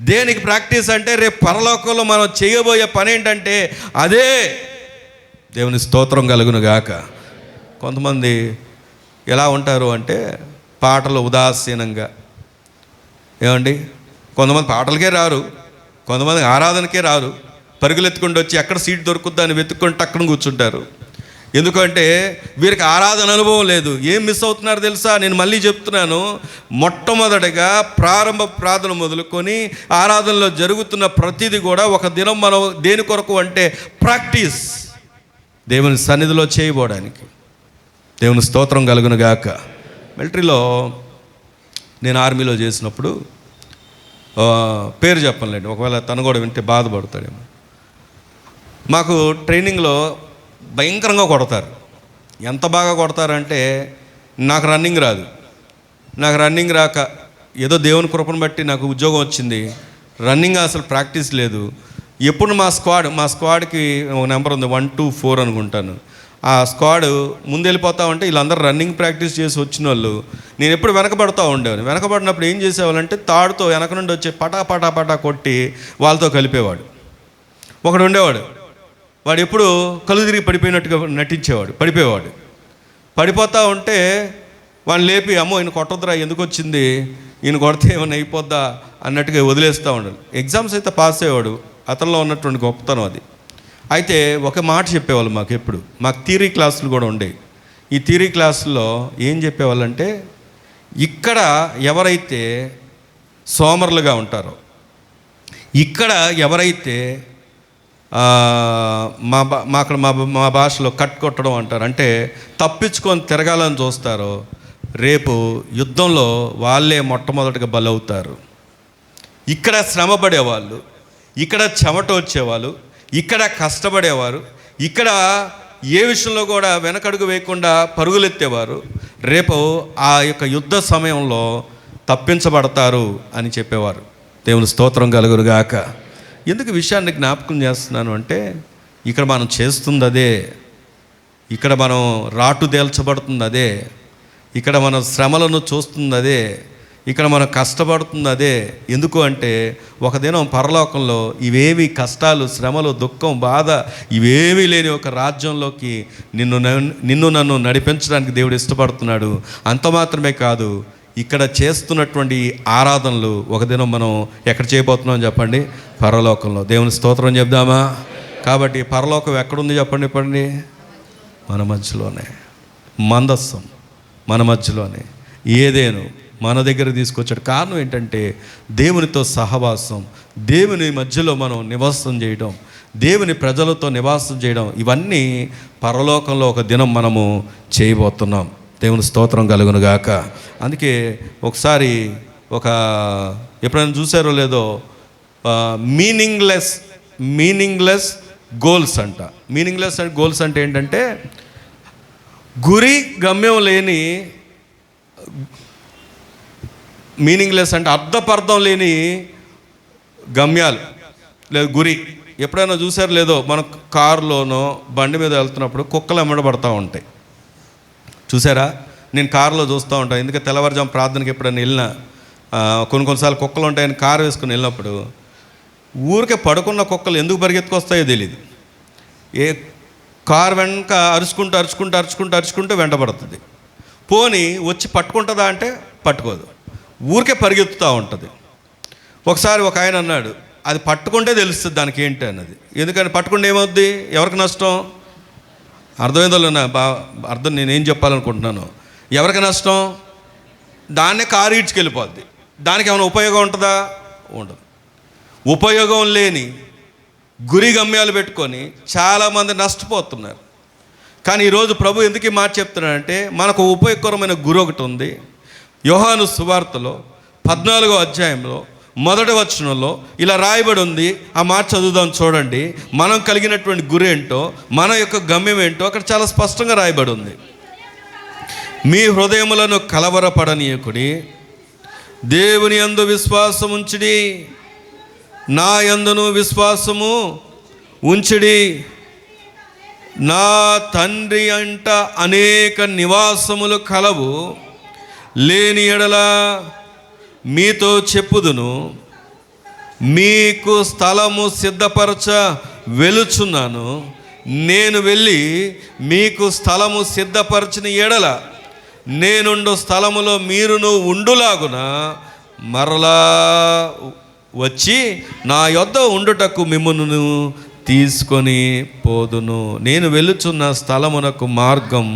దేనికి ప్రాక్టీస్ అంటే, రేపు పరలోకంలో మనం చేయబోయే పని ఏంటంటే అదే. దేవుని స్తోత్రం కలుగును గాక. కొంతమంది ఎలా ఉంటారు అంటే, పాటలు ఉదాసీనంగా, ఏమండి, కొంతమంది పాటలకే రారు, కొంతమంది ఆరాధనకే రారు, పరుగులెత్తుకుంటూ వచ్చి ఎక్కడ సీట్ దొరుకుద్దా అని వెతుక్కొని టక్కున కూర్చుంటారు. ఎందుకంటే వీరికి ఆరాధన అనుభవం లేదు. ఏం మిస్ అవుతున్నారు తెలుసా? నేను మళ్ళీ చెప్తున్నాను, మొట్టమొదటిగా ప్రారంభ ప్రార్థన మొదలుకొని ఆరాధనలో జరుగుతున్న ప్రతిదీ కూడా ఒక దినం మనం దేని కొరకు అంటే ప్రాక్టీస్, దేవుని సన్నిధిలో చేయబోవడానికి. దేవుని స్తోత్రం కలుగును గాక. మిలిటరీలో నేను ఆర్మీలో చేసినప్పుడు, పేరు చెప్పనులేండి, ఒకవేళ తను కూడా వింటే బాధపడతాడేమో, మాకు ట్రైనింగ్లో భయంకరంగా కొడతారు. ఎంత బాగా కొడతారంటే, నాకు రన్నింగ్ రాదు. నాకు రన్నింగ్ రాక ఏదో దేవుని కృపను బట్టి నాకు ఉద్యోగం వచ్చింది. రన్నింగ్ అసలు ప్రాక్టీస్ లేదు. ఎప్పుడు మా స్క్వాడ్కి ఒక నెంబర్ ఉంది, 1 to 4 అనుకుంటాను. ఆ స్క్వాడ్ ముందు వెళ్ళిపోతా ఉంటే వీళ్ళందరూ రన్నింగ్ ప్రాక్టీస్ చేసి వచ్చిన వాళ్ళు, నేను ఎప్పుడు వెనకబడుతూ ఉండేవాడిని. వెనకబడినప్పుడు ఏం చేసేవాళ్ళంటే, తాడుతో వెనక నుండి వచ్చి పటా కొట్టి వాళ్ళతో కలిపేవాడు. ఒకడు ఉండేవాడు, వాడు ఎప్పుడు కళ్ళు తిరిగి పడిపోయినట్టుగా నటించేవాడు. పడిపోతూ ఉంటే వాడిని లేపి, అమ్మో ఈయన కొట్టొద్దురా, ఎందుకు వచ్చింది, ఈయన కొడితే ఏమైనా అయిపోద్దా అన్నట్టుగా వదిలేస్తూ ఉండాలి. ఎగ్జామ్స్ అయితే పాస్ అయ్యేవాడు. అతనిలో ఉన్నటువంటి గొప్పతనం అది. అయితే ఒక మాట చెప్పేవాళ్ళు మాకు థియరీ క్లాసులు కూడా ఉండేవి. ఈ థియరీ క్లాసుల్లో ఏం చెప్పేవాళ్ళంటే, ఇక్కడ ఎవరైతే సోమరులుగా ఉంటారో, ఇక్కడ ఎవరైతే మా భాషలో కట్ కొట్టడం అంటారు, అంటే తప్పించుకొని తిరగాలని చూస్తారో, రేపు యుద్ధంలో వాళ్ళే మొట్టమొదటిగా బలవుతారు. ఇక్కడ శ్రమ పడేవాళ్ళు, ఇక్కడ చెమట వచ్చేవాళ్ళు, ఇక్కడ కష్టపడేవారు, ఇక్కడ ఏ విషయంలో కూడా వెనకడుగు వేయకుండా పరుగులెత్తేవారు, రేపు ఆ యొక్క యుద్ధ సమయంలో తప్పించబడతారు అని చెప్పేవారు. దేవుని స్తోత్రం కలుగును గాక. ఎందుకు విషయాన్ని జ్ఞాపకం చేస్తున్నాను అంటే, ఇక్కడ మనం చేస్తుంది అదే, ఇక్కడ మనం రాటు దేల్చబడుతుంది అదే, ఇక్కడ మన శ్రమలను చూస్తుంది అదే, ఇక్కడ మనం కష్టపడుతుంది అదే. ఎందుకు అంటే, ఒక దినం పరలోకంలో ఇవేవి కష్టాలు, శ్రమలు, దుఃఖం, బాధ ఇవేమీ లేని ఒక రాజ్యంలోకి నిన్ను నన్ను నడిపించడానికి దేవుడు ఇష్టపడుతున్నాడు. అంత మాత్రమే కాదు, ఇక్కడ చేస్తున్నటువంటి ఆరాధనలు ఒక దినం మనం ఎక్కడ చేయబోతున్నాం చెప్పండి? పరలోకంలో. దేవుని స్తోత్రం చెప్దామా? కాబట్టి పరలోకం ఎక్కడుంది చెప్పండి? మన మధ్యలోనే. మందస్సం మన మధ్యలోనే. ఏదేను మన దగ్గర తీసుకొచ్చాడు. కారణం ఏంటంటే, దేవునితో సహవాసం, దేవుని మధ్యలో మనం నివాసం చేయడం, దేవుని ప్రజలతో నివాసం చేయడం, ఇవన్నీ పరలోకంలో ఒక దినం మనము చేయబోతున్నాం. దేవుని స్తోత్రం కలుగును గాక. అందుకే ఒకసారి ఎప్పుడైనా చూసారో లేదో, మీనింగ్లెస్ గోల్స్ అంట. మీనింగ్లెస్ గోల్స్ అంటే ఏంటంటే, గురి గమ్యం లేని, మీనింగ్లెస్ అంటే అర్థపర్థం లేని గమ్యాలు లేదు, గురి. ఎప్పుడైనా చూసారో లేదో, మన కారులోనో బండి మీద వెళ్తున్నప్పుడు కుక్కలు ఎమ్మడబడతా ఉంటాయి, చూసారా? నేను కారులో చూస్తూ ఉంటాను. ఎందుకంటే తెల్లవారుజాము ప్రార్థనకి ఎప్పుడైనా వెళ్ళినా, కొన్నిసార్లు కుక్కలు ఉంటాయని కారు వేసుకుని వెళ్ళినప్పుడు, ఊరికే పడుకున్న కుక్కలు ఎందుకు పరిగెత్తుకొస్తాయో తెలియదు. ఏ కారు వెనక అరుచుకుంటూ వెంటబడుతుంది. పోని వచ్చి పట్టుకుంటుందా అంటే పట్టుకోదు, ఊరికే పరిగెత్తుతూ ఉంటుంది. ఒకసారి ఒక ఆయన అన్నాడు, అది పట్టుకుంటే తెలుస్తుంది దానికి ఏంటి అన్నది. ఎందుకని పట్టుకుంటే ఏమవుద్ది, ఎవరికి నష్టం? అర్థమైందో అర్థం నేనేం చెప్పాలనుకుంటున్నాను. ఎవరికి నష్టం? దాన్నే కారు ఈడ్చుకెళ్ళిపోద్ది. దానికి ఏమైనా ఉపయోగం ఉంటుందా? ఉండదు. ఉపయోగం లేని గురి గమ్యాలు పెట్టుకొని చాలామంది నష్టపోతున్నారు. కానీ ఈరోజు ప్రభు ఎందుకు ఈ మాట చెప్తున్నాడంటే, మనకు ఉపయోగకరమైన గురి ఒకటి ఉంది. యోహాను సువార్తలో 14వ అధ్యాయంలో 1వ వచనంలో ఇలా రాయబడి ఉంది. ఆ మాట చదువుదాం, చూడండి. మనం కలిగినటువంటి గురి ఏంటో, మన యొక్క గమ్యం ఏంటో అక్కడ చాలా స్పష్టంగా రాయబడి ఉంది. మీ హృదయములను కలవరపడనీయకుడి, దేవుని యందు విశ్వాసం ఉంచుడి, నా యందును విశ్వాసము ఉంచుడి. నా తండ్రి అంట అనేక నివాసములు కలవు, లేని ఎడల మీతో చెప్పుదును, మీకు స్థలము సిద్ధపరచ వెలుచున్నాను. నేను వెళ్ళి మీకు స్థలము సిద్ధపరచిన ఎడల నేనుండు స్థలములో మీరును ఉండులాగున మరలా వచ్చి నా యొద్ద ఉండుటకు మిమ్మును తీసుకొని పోదును. నేను వెలుచున్న స్థలమునకు మార్గం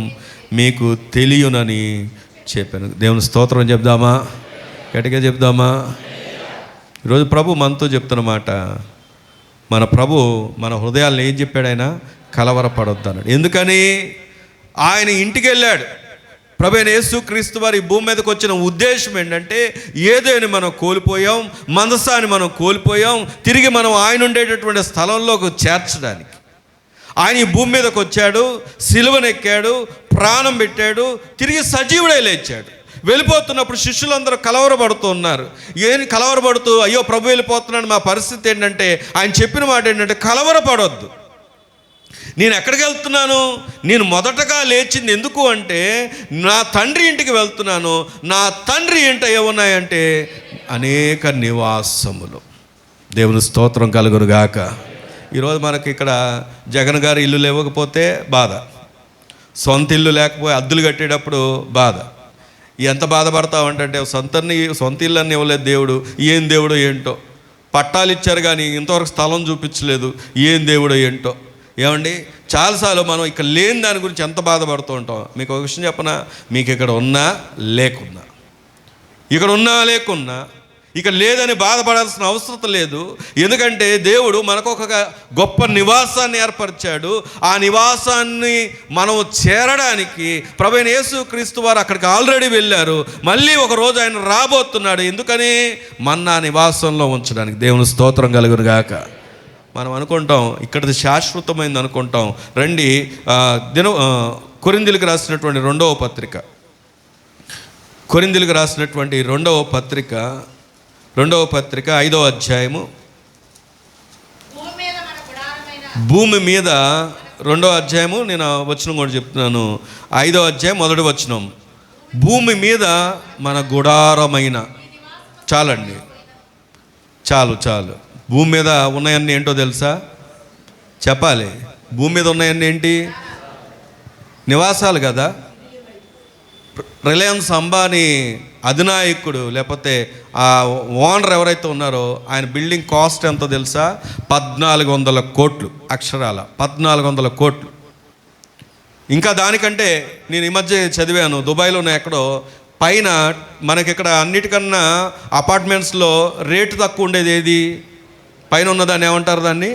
మీకు తెలియనని చెప్పాను. దేవుని స్తోత్రం చెప్దామా? గట్టిగా చెప్దామా? ఈరోజు ప్రభు మనతో చెప్తున్నమాట. మన ప్రభు మన హృదయాలను ఏం చెప్పాడు? ఆయన కలవరపడొద్దు అన్నాడు. ఎందుకని? ఆయన ఇంటికి వెళ్ళాడు. ప్రభు అయిన యేసుక్రీస్తు వారి భూమి మీదకి వచ్చిన ఉద్దేశం ఏంటంటే, ఏదైనా మనం కోల్పోయాం, మనసాన్ని మనం కోల్పోయాం, తిరిగి మనం ఆయన ఉండేటటువంటి స్థలంలోకి చేర్చడానికి ఆయన ఈ భూమి మీదకి వచ్చాడు, సిలువనెక్కాడు, ప్రాణం పెట్టాడు, తిరిగి సజీవుడై లేచాడు. వెళ్ళిపోతున్నప్పుడు శిష్యులందరూ కలవరపడుతూ ఉన్నారు. ఏం కలవరపడుతూ, అయ్యో ప్రభు వెళ్ళిపోతున్నాడు, మా పరిస్థితి ఏంటంటే, ఆయన చెప్పిన మాట ఏంటంటే, కలవరపడొద్దు. నేను ఎక్కడికి వెళ్తున్నాను? నేను మొదటగా లేచింది ఎందుకు అంటే, నా తండ్రి ఇంటికి వెళ్తున్నాను. నా తండ్రి ఇంట ఏమున్నాయంటే అనేక నివాసములు. దేవుని స్తోత్రం కలుగును గాక. ఈరోజు మనకి ఇక్కడ జగన్ గారి ఇల్లు లేవకపోతే బాధ, సొంత ఇల్లు లేకపోతే అద్దులు కట్టేటప్పుడు బాధ. ఎంత బాధపడతామంటే, సొంత ఇల్లు అన్నీ ఇవ్వలేదు దేవుడు. ఏం దేవుడో ఏంటో. పట్టాలు ఇచ్చారు కానీ ఇంతవరకు స్థలం చూపించలేదు. ఏం దేవుడో ఏంటో. ఏమండి, చాలాసార్లు మనం ఇక్కడ లేని దాని గురించి ఎంత బాధపడుతూ ఉంటాం. మీకు ఒక విషయం చెప్పనా? మీకు ఇక్కడ ఉన్నా లేకున్నా, ఇక్కడ ఉన్నా లేకున్నా, ఇక్కడ లేదని బాధపడాల్సిన అవసరం లేదు. ఎందుకంటే దేవుడు మనకు ఒక గొప్ప నివాసాన్ని ఏర్పరిచాడు. ఆ నివాసాన్ని మనం చేరడానికి ప్రభు అయిన యేసుక్రీస్తు వారు అక్కడికి ఆల్రెడీ వెళ్ళారు. మళ్ళీ ఒక రోజు ఆయన రాబోతున్నాడు. ఎందుకని? మన్నా నివాసంలో ఉంచడానికి. దేవుని స్తోత్రం కలుగును గాక. మనం అనుకుంటాం ఇక్కడిది శాశ్వతమైంది అనుకుంటాం. రండి, కొరింథీయులకు రాసినటువంటి 2వ పత్రిక, కొరింథీయులకు రాసినటువంటి 2వ పత్రిక 5వ అధ్యాయము, భూమి మీద 2వ అధ్యాయము, నేను వచనం కూడా చెప్తున్నాను. 5వ అధ్యాయం 1వ వచనం, భూమి మీద మన గుడారమైన. చాలండి, చాలు. భూమి మీద ఉన్నాయన్నీ ఏంటో తెలుసా? చెప్పాలి. భూమి మీద ఉన్నాయన్నీ ఏంటి? నివాసాలు కదా. రిలయన్స్ అంబానీ అధినాయకుడు, లేకపోతే ఆ ఓనర్ ఎవరైతే ఉన్నారో, ఆయన బిల్డింగ్ కాస్ట్ ఎంతో తెలుసా? 1400 కోట్లు. అక్షరాల 1400 కోట్లు. ఇంకా దానికంటే నేను ఈ మధ్య చదివాను, దుబాయ్లోనే ఎక్కడో పైన మనకి ఇక్కడ అన్నిటికన్నా అపార్ట్మెంట్స్లో రేటు తక్కువ ఉండేది ఏది? పైన ఉన్నదాన్ని ఏమంటారు? దాన్ని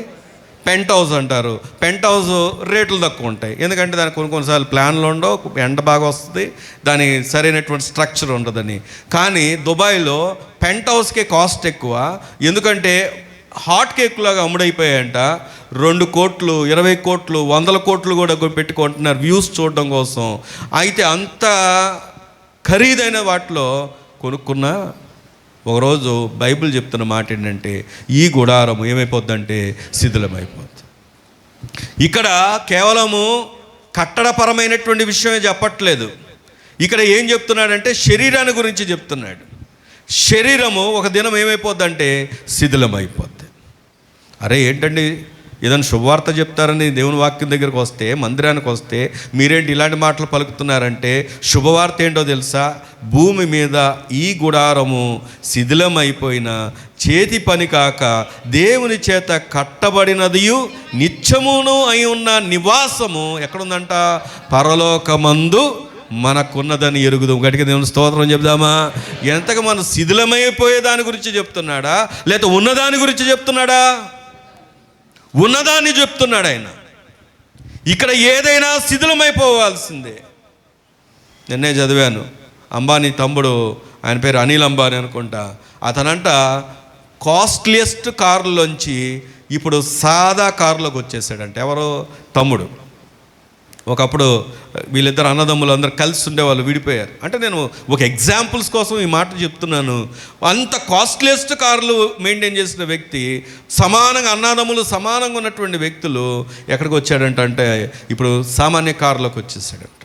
పెంట్ హౌస్ అంటారు. పెంట్ హౌస్ రేట్లు తక్కువ ఉంటాయి. ఎందుకంటే దానికి కొన్నిసార్లు ప్లాన్లు ఉండవు, ఎండ బాగా వస్తుంది, దాని సరైనటువంటి స్ట్రక్చర్ ఉండదని. కానీ దుబాయ్లో పెంట్ హౌస్కే కాస్ట్ ఎక్కువ. ఎందుకంటే హాట్ కేక్ లాగా అమ్ముడైపోయాయంట. 2 కోట్లు, 20 కోట్లు, 100 కోట్లు కూడా పెట్టుకుంటున్నారు వ్యూస్ చూడడం కోసం. అయితే అంత ఖరీదైన వాటిలో కొనుక్కున్న ఒకరోజు బైబిల్ చెప్తున్న మాట ఏంటంటే, ఈ గుడారం ఏమైపోద్దంటే శిథిలమైపోద్ది. ఇక్కడ కేవలము కట్టడపరమైనటువంటి విషయమే చెప్పట్లేదు. ఇక్కడ ఏం చెప్తున్నాడంటే శరీరాన్ని గురించి చెప్తున్నాడు. శరీరము ఒక దినం ఏమైపోద్దంటే శిథిలమైపోద్ది. అరే ఏంటండి, ఏదైనా శుభవార్త చెప్తారని దేవుని వాక్యం దగ్గరికి వస్తే, మందిరానికి వస్తే మీరేంటి ఇలాంటి మాటలు పలుకుతున్నారంటే, శుభవార్త ఏంటో తెలుసా? భూమి మీద ఈ గుడారము శిథిలమైపోయిన, చేతి పని కాక దేవుని చేత కట్టబడినదియు నిత్యమును అయి ఉన్న నివాసము ఎక్కడుందంట? పరలోకమందు మనకున్నదని ఎరుగుదాం. గట్టిగా దేవుని స్తోత్రం చెప్దామా? ఎంతగా మనం శిథిలమైపోయే దాని గురించి చెప్తున్నాడా, లేకపోతే ఉన్నదాని గురించి చెప్తున్నాడా? ఉన్నదాన్ని చెప్తున్నాడు ఆయన. ఇక్కడ ఏదైనా శిథిలమైపోవాల్సిందే. నిన్నే చదివాను, అంబానీ తమ్ముడు, ఆయన పేరు అనిల్ అంబానీ అనుకుంటా, అతనంట కాస్ట్లీయెస్ట్ కారులోంచి ఇప్పుడు సాదా కారులోకి వచ్చేసాడంట. ఎవరో తమ్ముడు. ఒకప్పుడు వీళ్ళిద్దరు అన్నదమ్ములు అందరు కలిసి ఉండేవాళ్ళు, విడిపోయారు. అంటే నేను ఒక ఎగ్జాంపుల్స్ కోసం ఈ మాట చెప్తున్నాను. అంత కాస్ట్లీయెస్ట్ కార్లు మెయింటైన్ చేసిన వ్యక్తి, సమానంగా అన్నదమ్ములు సమానంగా ఉన్నటువంటి వ్యక్తులు ఎక్కడికి వచ్చాడంట అంటే ఇప్పుడు సామాన్య కారులోకి వచ్చేసాడంట.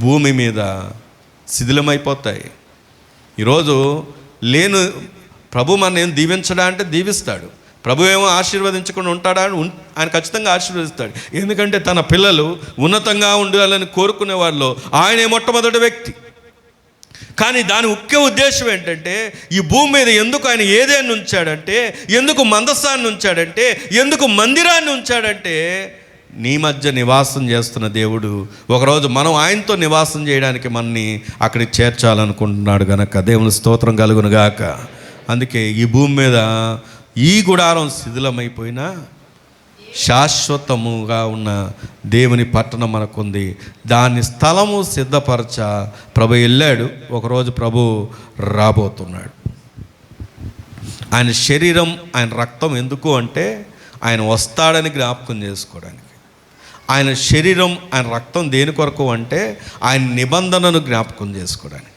భూమి మీద శిథిలమైపోతాయి. ఈరోజు లేను ప్రభు మన ఏం దీవించడా అంటే దీవిస్తాడు. ప్రభు ఏమో ఆశీర్వదించకుండా ఉంటాడా? ఆయన ఖచ్చితంగా ఆశీర్వదిస్తాడు. ఎందుకంటే తన పిల్లలు ఉన్నతంగా ఉండాలని కోరుకునే వాళ్ళు ఆయనే మొట్టమొదటి వ్యక్తి. కానీ దాని ముఖ్య ఉద్దేశం ఏంటంటే, ఈ భూమి మీద ఎందుకు ఆయన ఏదేని ఉంచాడంటే, ఎందుకు మందసాన్ని ఉంచాడంటే, ఎందుకు మందిరాన్ని ఉంచాడంటే, నీ మధ్య నివాసం చేస్తున్న దేవుడు ఒకరోజు మనం ఆయనతో నివాసం చేయడానికి మనని అక్కడికి చేర్చాలనుకుంటున్నాడు గనక దేవుని స్తోత్రం కలుగును గాక. అందుకే ఈ భూమి మీద ఈ గుడారం శిథిలమైపోయినా శాశ్వతముగా ఉన్న దేవుని పట్టణం మనకుంది. దాని స్థలము సిద్ధపరచ ప్రభు వెళ్ళాడు. ఒకరోజు ప్రభు రాబోతున్నాడు. ఆయన శరీరం, ఆయన రక్తం ఎందుకు అంటే ఆయన వస్తాడని జ్ఞాపకం చేసుకోవడానికి. ఆయన శరీరం, ఆయన రక్తం దేని కొరకు అంటే ఆయన నిబంధనను జ్ఞాపకం చేసుకోవడానికి.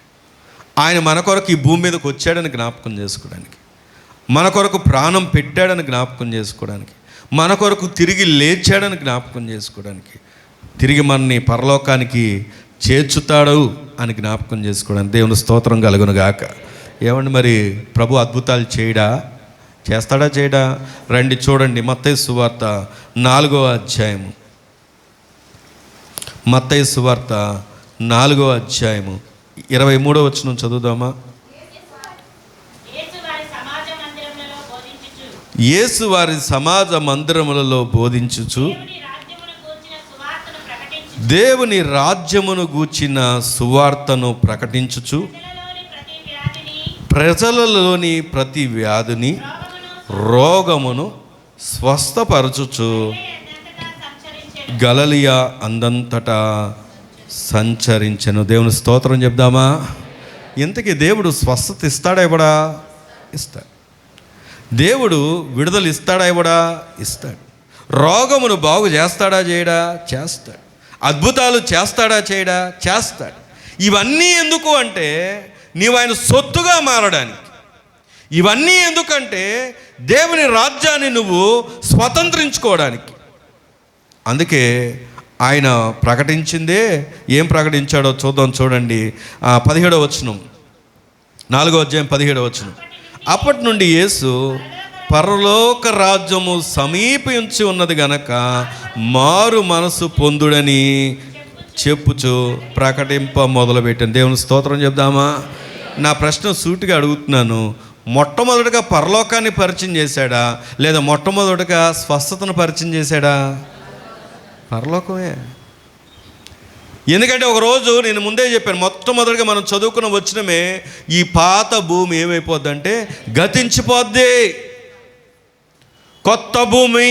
ఆయన మన కొరకు ఈ భూమి మీదకి వచ్చాడని జ్ఞాపకం చేసుకోవడానికి, మన కొరకు ప్రాణం పెట్టాడని జ్ఞాపకం చేసుకోవడానికి, మన కొరకు తిరిగి లేచాడని జ్ఞాపకం చేసుకోవడానికి, తిరిగి మనని పరలోకానికి చేర్చుతాడు అని జ్ఞాపకం చేసుకోవడానికి. దేవుని స్తోత్రం కలుగును గాక. ఏమండి మరి ప్రభు అద్భుతాలు చేస్తాడా చేయడా? రండి చూడండి, మత్తయి సువార్త 4వ అధ్యాయము. మత్తయి సువార్త 4వ అధ్యాయము 23వ వచనం చదువుదామా? యేసు వారి సమాజ మందిరములలో బోధించుచు దేవుని రాజ్యమును గూర్చిన సువార్తను ప్రకటించుచు ప్రజలలోని ప్రతి వ్యాధిని రోగమును స్వస్థపరచుచు గలిలయ అందంతటా సంచరించెను. దేవుని స్తోత్రం చెప్దామా? ఇంతకీ దేవుడు స్వస్థత ఇస్తాడా ఇవ్వడా? ఇస్తాడు. దేవుడు విడుదల ఇస్తాడా ఇవ్వడా? ఇస్తాడు. రోగమును బాగు చేస్తాడా చేయడా? చేస్తాడు. అద్భుతాలు చేస్తాడా చేయడా? చేస్తాడు. ఇవన్నీ ఎందుకు అంటే నీవు ఆయన సొత్తుగా మారడానికి. ఇవన్నీ ఎందుకంటే దేవుని రాజ్యాన్ని నువ్వు స్వతంత్రించుకోవడానికి. అందుకే ఆయన ప్రకటించిందే. ఏం ప్రకటించాడో చూద్దాం. చూడండి 17వ వచనం, 4వ అధ్యాయం 17వ వచనం. అప్పటి నుండి యేసు పరలోక రాజ్యము సమీపించి ఉన్నది గనక మారు మనసు పొందుడని చెప్పుచు ప్రకటింప మొదలుపెట్టాను. దేవుని స్తోత్రం చెప్దామా? నా ప్రశ్న సూటిగా అడుగుతున్నాను. మొట్టమొదటిగా పరలోకాన్ని పరిచయం చేశాడా, లేదా మొట్టమొదటిగా స్వస్థతను పరిచయం చేశాడా? పరలోకమే. ఎందుకంటే ఒకరోజు నేను ముందే చెప్పాను, మొట్టమొదటిగా మనం చదువుకున్న వచనమే, ఈ పాత భూమి ఏమైపోద్దంటే గతించిపోద్ది. కొత్త భూమి,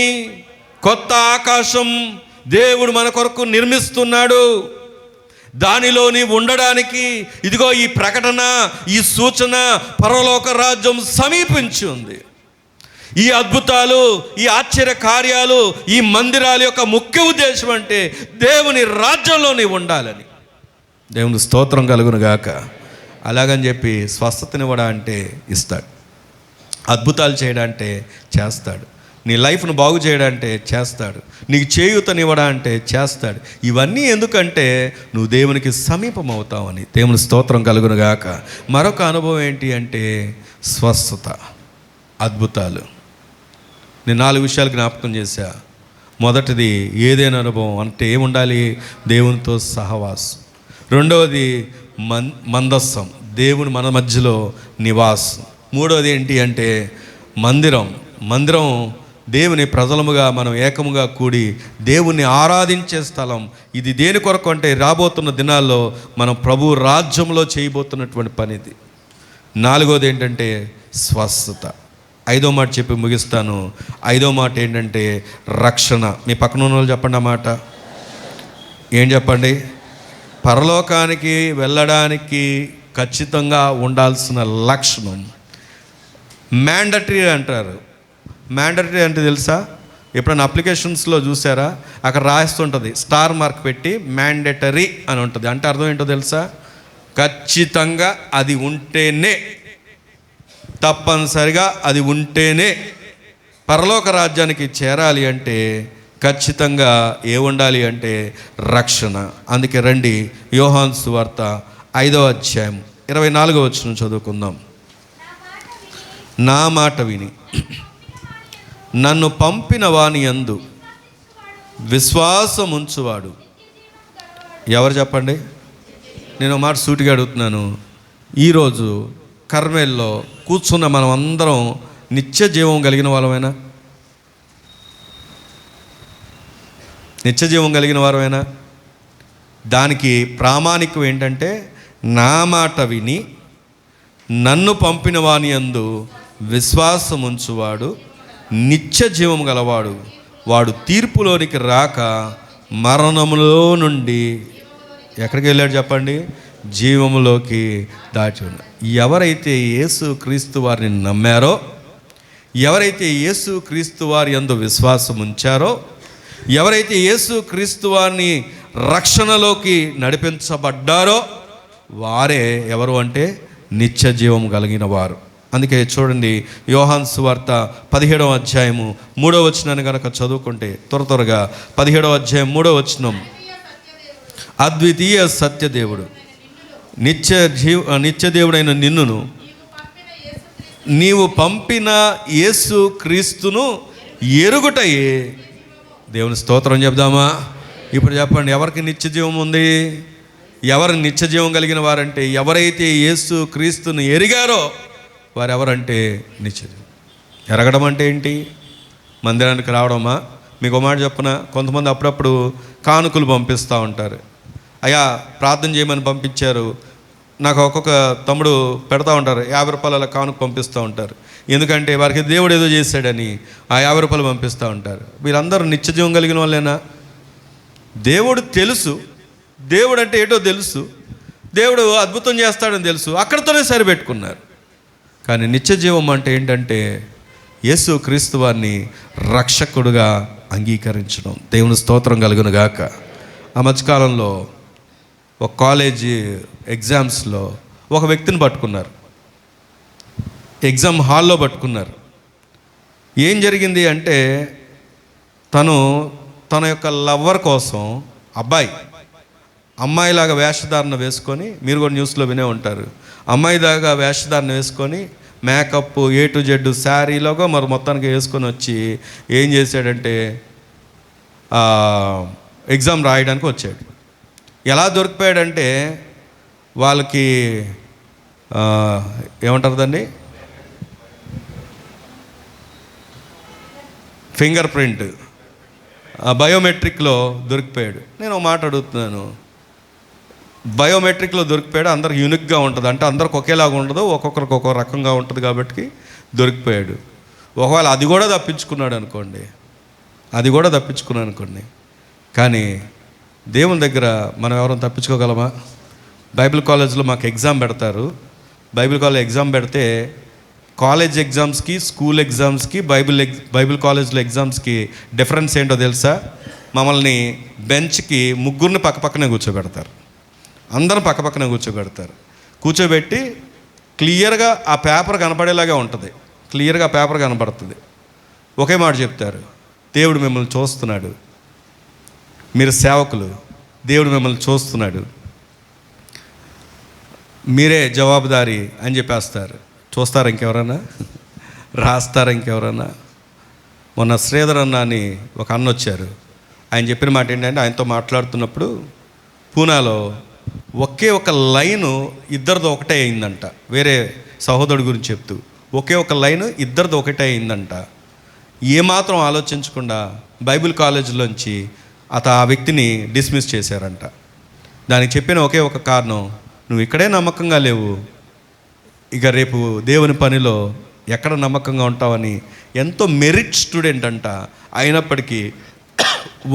కొత్త ఆకాశం దేవుడు మన కొరకు నిర్మిస్తున్నాడు. దానిలోని ఉండడానికి ఇదిగో ఈ ప్రకటన, ఈ సూచన, పరలోక రాజ్యం సమీపించి ఉంది. ఈ అద్భుతాలు, ఈ ఆశ్చర్య కార్యాలు, ఈ మందిరాల యొక్క ముఖ్య ఉద్దేశం అంటే దేవుని రాజ్యంలో నీవు ఉండాలని. దేవుని స్తోత్రం కలుగును గాక. అలాగని చెప్పి స్వస్థతనివ్వడా అంటే ఇస్తాడు. అద్భుతాలు చేయడా అంటే చేస్తాడు. నీ లైఫ్ను బాగు చేయడా అంటే చేస్తాడు. నీకు చేయూతనివ్వడా అంటే చేస్తాడు. ఇవన్నీ ఎందుకంటే నువ్వు దేవునికి సమీపం అవుతావని. దేవుని స్తోత్రం కలుగును గాక. మరొక అనుభవం ఏంటి అంటే స్వస్థత, అద్భుతాలు. నేను 4 విషయాలు జ్ఞాపకం చేశా. మొదటిది ఏదైనా అనుభవం అంటే ఏముండాలి? దేవునితో సహవాసం. రెండవది మందస్సం, దేవుని మన మధ్యలో నివాసం. మూడవది ఏంటి అంటే మందిరం దేవుని ప్రజలముగా మనం ఏకముగా కూడి దేవుణ్ణి ఆరాధించే స్థలం ఇది. దేని కొరకు అంటే రాబోతున్న దినాల్లో మనం ప్రభు రాజ్యంలో చేయబోతున్నటువంటి పని ఇది. 4వది ఏంటంటే స్వస్థత. 5వ మాట చెప్పి ముగిస్తాను. 5వ మాట ఏంటంటే రక్షణ. మీ పక్కన ఉన్న వాళ్ళు చెప్పండి ఆ మాట. ఏం చెప్పండి? పరలోకానికి వెళ్ళడానికి ఖచ్చితంగా ఉండాల్సిన లక్షణం మ్యాండటరీ అంటారు. మ్యాండటరీ అంటే తెలుసా? ఎప్పుడైనా అప్లికేషన్స్లో చూసారా? అక్కడ రాస్తుంటుంది, స్టార్ మార్క్ పెట్టి మ్యాండటరీ అని ఉంటుంది. అంటే అర్థం ఏంటో తెలుసా? ఖచ్చితంగా అది ఉంటేనే, తప్పనిసరిగా అది ఉంటేనే పరలోక రాజ్యానికి చేరాలి అంటే ఖచ్చితంగా ఏ ఉండాలి అంటే రక్షణ. అందుకే రండి యోహాను సువార్త 5వ అధ్యాయం 24వ వచనం చదువుకుందాం. నా మాట విని నన్ను పంపిన వాని యందు విశ్వాసం ఉంచువాడు. ఎవరు చెప్పండి? నేను మాట సూటిగా అడుగుతున్నాను. ఈరోజు కర్మేల్లో కూర్చున్న మనం అందరం నిత్య జీవం కలిగిన వాళ్ళమైనా? నిత్య జీవం కలిగిన వారమైనా? దానికి ప్రామాణికం ఏంటంటే నా మాట విని నన్ను పంపిన వాని యందు విశ్వాసం ఉంచువాడు నిత్య జీవం గలవాడు, వాడు తీర్పులోనికి రాక మరణములో నుండి ఎక్కడికి వెళ్ళాడు చెప్పండి? జీవములోకి దాటి ఉన్నాడు. ఎవరైతే యేసు క్రీస్తు వారిని నమ్మారో, ఎవరైతే యేసు క్రీస్తు వారి యందు విశ్వాసం ఉంచారో, ఎవరైతే యేసు క్రీస్తు వారిని రక్షణలోకి నడిపించబడ్డారో వారే ఎవరు అంటే నిత్య జీవం కలిగిన వారు. అందుకే చూడండి యోహాను సువార్త 17వ అధ్యాయము 3వ వచనాన్ని కనుక చదువుకుంటే త్వరగా 17వ అధ్యాయం 3వ వచనం. అద్వితీయ సత్యదేవుడు నిత్యదేవుడైన నిన్నును నీవు పంపిన యేసు క్రీస్తును ఎరుగుటయే. దేవుని స్తోత్రం చెప్దామా? ఇప్పుడు చెప్పండి, ఎవరికి నిత్య జీవం ఉంది? ఎవరు నిత్య జీవం కలిగిన వారంటే ఎవరైతే యేసు క్రీస్తును ఎరిగారో వారు ఎవరంటే నిత్య జీవం. ఎరగడం అంటే ఏంటి? మందిరానికి రావడమా? మీకు ఒక మాట చెప్పనా, కొంతమంది అప్పుడప్పుడు కానుకలు పంపిస్తూ ఉంటారు. అయ్యా ప్రార్థన చేయమని పంపించారు, నాకు ఒక్కొక్క తమ్ముడు పెడతా ఉంటారు, 50 రూపాయల కానుక పంపిస్తూ ఉంటారు. ఎందుకంటే వారికి దేవుడు ఏదో చేశాడని ఆ 50 రూపాయలు పంపిస్తూ ఉంటారు. వీళ్ళందరూ నిత్య జీవం కలిగిన వాళ్ళేనా? దేవుడు తెలుసు, దేవుడు అంటే ఏంటో తెలుసు, దేవుడు అద్భుతం చేస్తాడని తెలుసు, అక్కడితోనే సరిపెట్టుకున్నారు. కానీ నిత్య జీవం అంటే ఏంటంటే యేసు క్రీస్తు వారిని రక్షకుడుగా అంగీకరించడం. దేవుని స్తోత్రం కలుగును గాక. ఆ మధ్యకాలంలో ఒక కాలేజీ ఎగ్జామ్స్లో ఒక వ్యక్తిని పట్టుకున్నారు, ఎగ్జామ్ హాల్లో పట్టుకున్నారు. ఏం జరిగింది అంటే తన యొక్క లవ్వర్ కోసం అమ్మాయిలాగా వేషధారణ వేసుకొని, మీరు కూడా న్యూస్లో వినే ఉంటారు, అమ్మాయిలాగా వేషధారణ వేసుకొని మేకప్ A to Z శారీలోగా మరి మొత్తానికి వేసుకొని వచ్చి ఏం చేశాడంటే ఎగ్జామ్ రాయడానికి వచ్చాడు. ఎలా దొరికిపోయాడంటే వాళ్ళకి ఏమంటారు దాన్ని, ఫింగర్ ప్రింట్ బయోమెట్రిక్లో దొరికిపోయాడు. నేను ఒక మాట అడుగుతున్నాను, బయోమెట్రిక్లో దొరికిపోయాడు, అందరికి యూనిక్గా ఉంటుంది, అంటే అందరికి ఒకేలాగా ఉండదు, ఒక్కొక్కరికి ఒక్కో రకంగా ఉంటుంది కాబట్టి దొరికిపోయాడు. ఒకవేళ అది కూడా తప్పించుకున్నాడు అనుకోండి, కానీ దేవుని దగ్గర మనం ఎవరైనా తప్పించుకోగలమా? బైబిల్ కాలేజ్లో మాకు ఎగ్జామ్ పెడతారు. బైబిల్ కాలేజ్ ఎగ్జామ్ పెడితే కాలేజ్ ఎగ్జామ్స్కి, స్కూల్ ఎగ్జామ్స్కి, బైబిల్ కాలేజ్లో ఎగ్జామ్స్కి డిఫరెన్స్ ఏంటో తెలుసా? మమ్మల్ని బెంచ్కి ముగ్గురిని పక్కపక్కనే కూర్చోబెడతారు, అందరం పక్కపక్కనే కూర్చోబెట్టి క్లియర్గా ఆ పేపర్ కనపడేలాగా ఉంటుంది, క్లియర్గా పేపర్ కనపడుతుంది. ఒకే మాట చెప్తారు, దేవుడు మిమ్మల్ని చూస్తున్నాడు, మీరు సేవకులు, దేవుడు మిమ్మల్ని చూస్తున్నాడు, మీరే జవాబుదారీ అని చెప్పేస్తారు. చూస్తారా ఇంకెవరన్నా? రాస్తారా ఇంకెవరన్నా? మొన్న శ్రీధర్ అన్న అని ఒక అన్న వచ్చారు. ఆయన చెప్పిన మాట ఏంటంటే, ఆయనతో మాట్లాడుతున్నప్పుడు పూనాలో ఒకే ఒక లైను ఇద్దరిది ఒకటే అయిందంట. వేరే సహోదరుడి గురించి చెప్తూ ఒకే ఒక లైను ఇద్దరిది ఒకటే అయిందంట. ఏమాత్రం ఆలోచించకుండా బైబిల్ కాలేజీలోంచి ఆ వ్యక్తిని డిస్మిస్ చేశారంట. దానికి చెప్పిన ఒకే ఒక కారణం, నువ్వు ఇక్కడే నమ్మకంగా లేవు, ఇక రేపు దేవుని పనిలో ఎక్కడ నమ్మకంగా ఉంటావని. ఎంతో మెరిట్ స్టూడెంట్ అంట, అయినప్పటికీ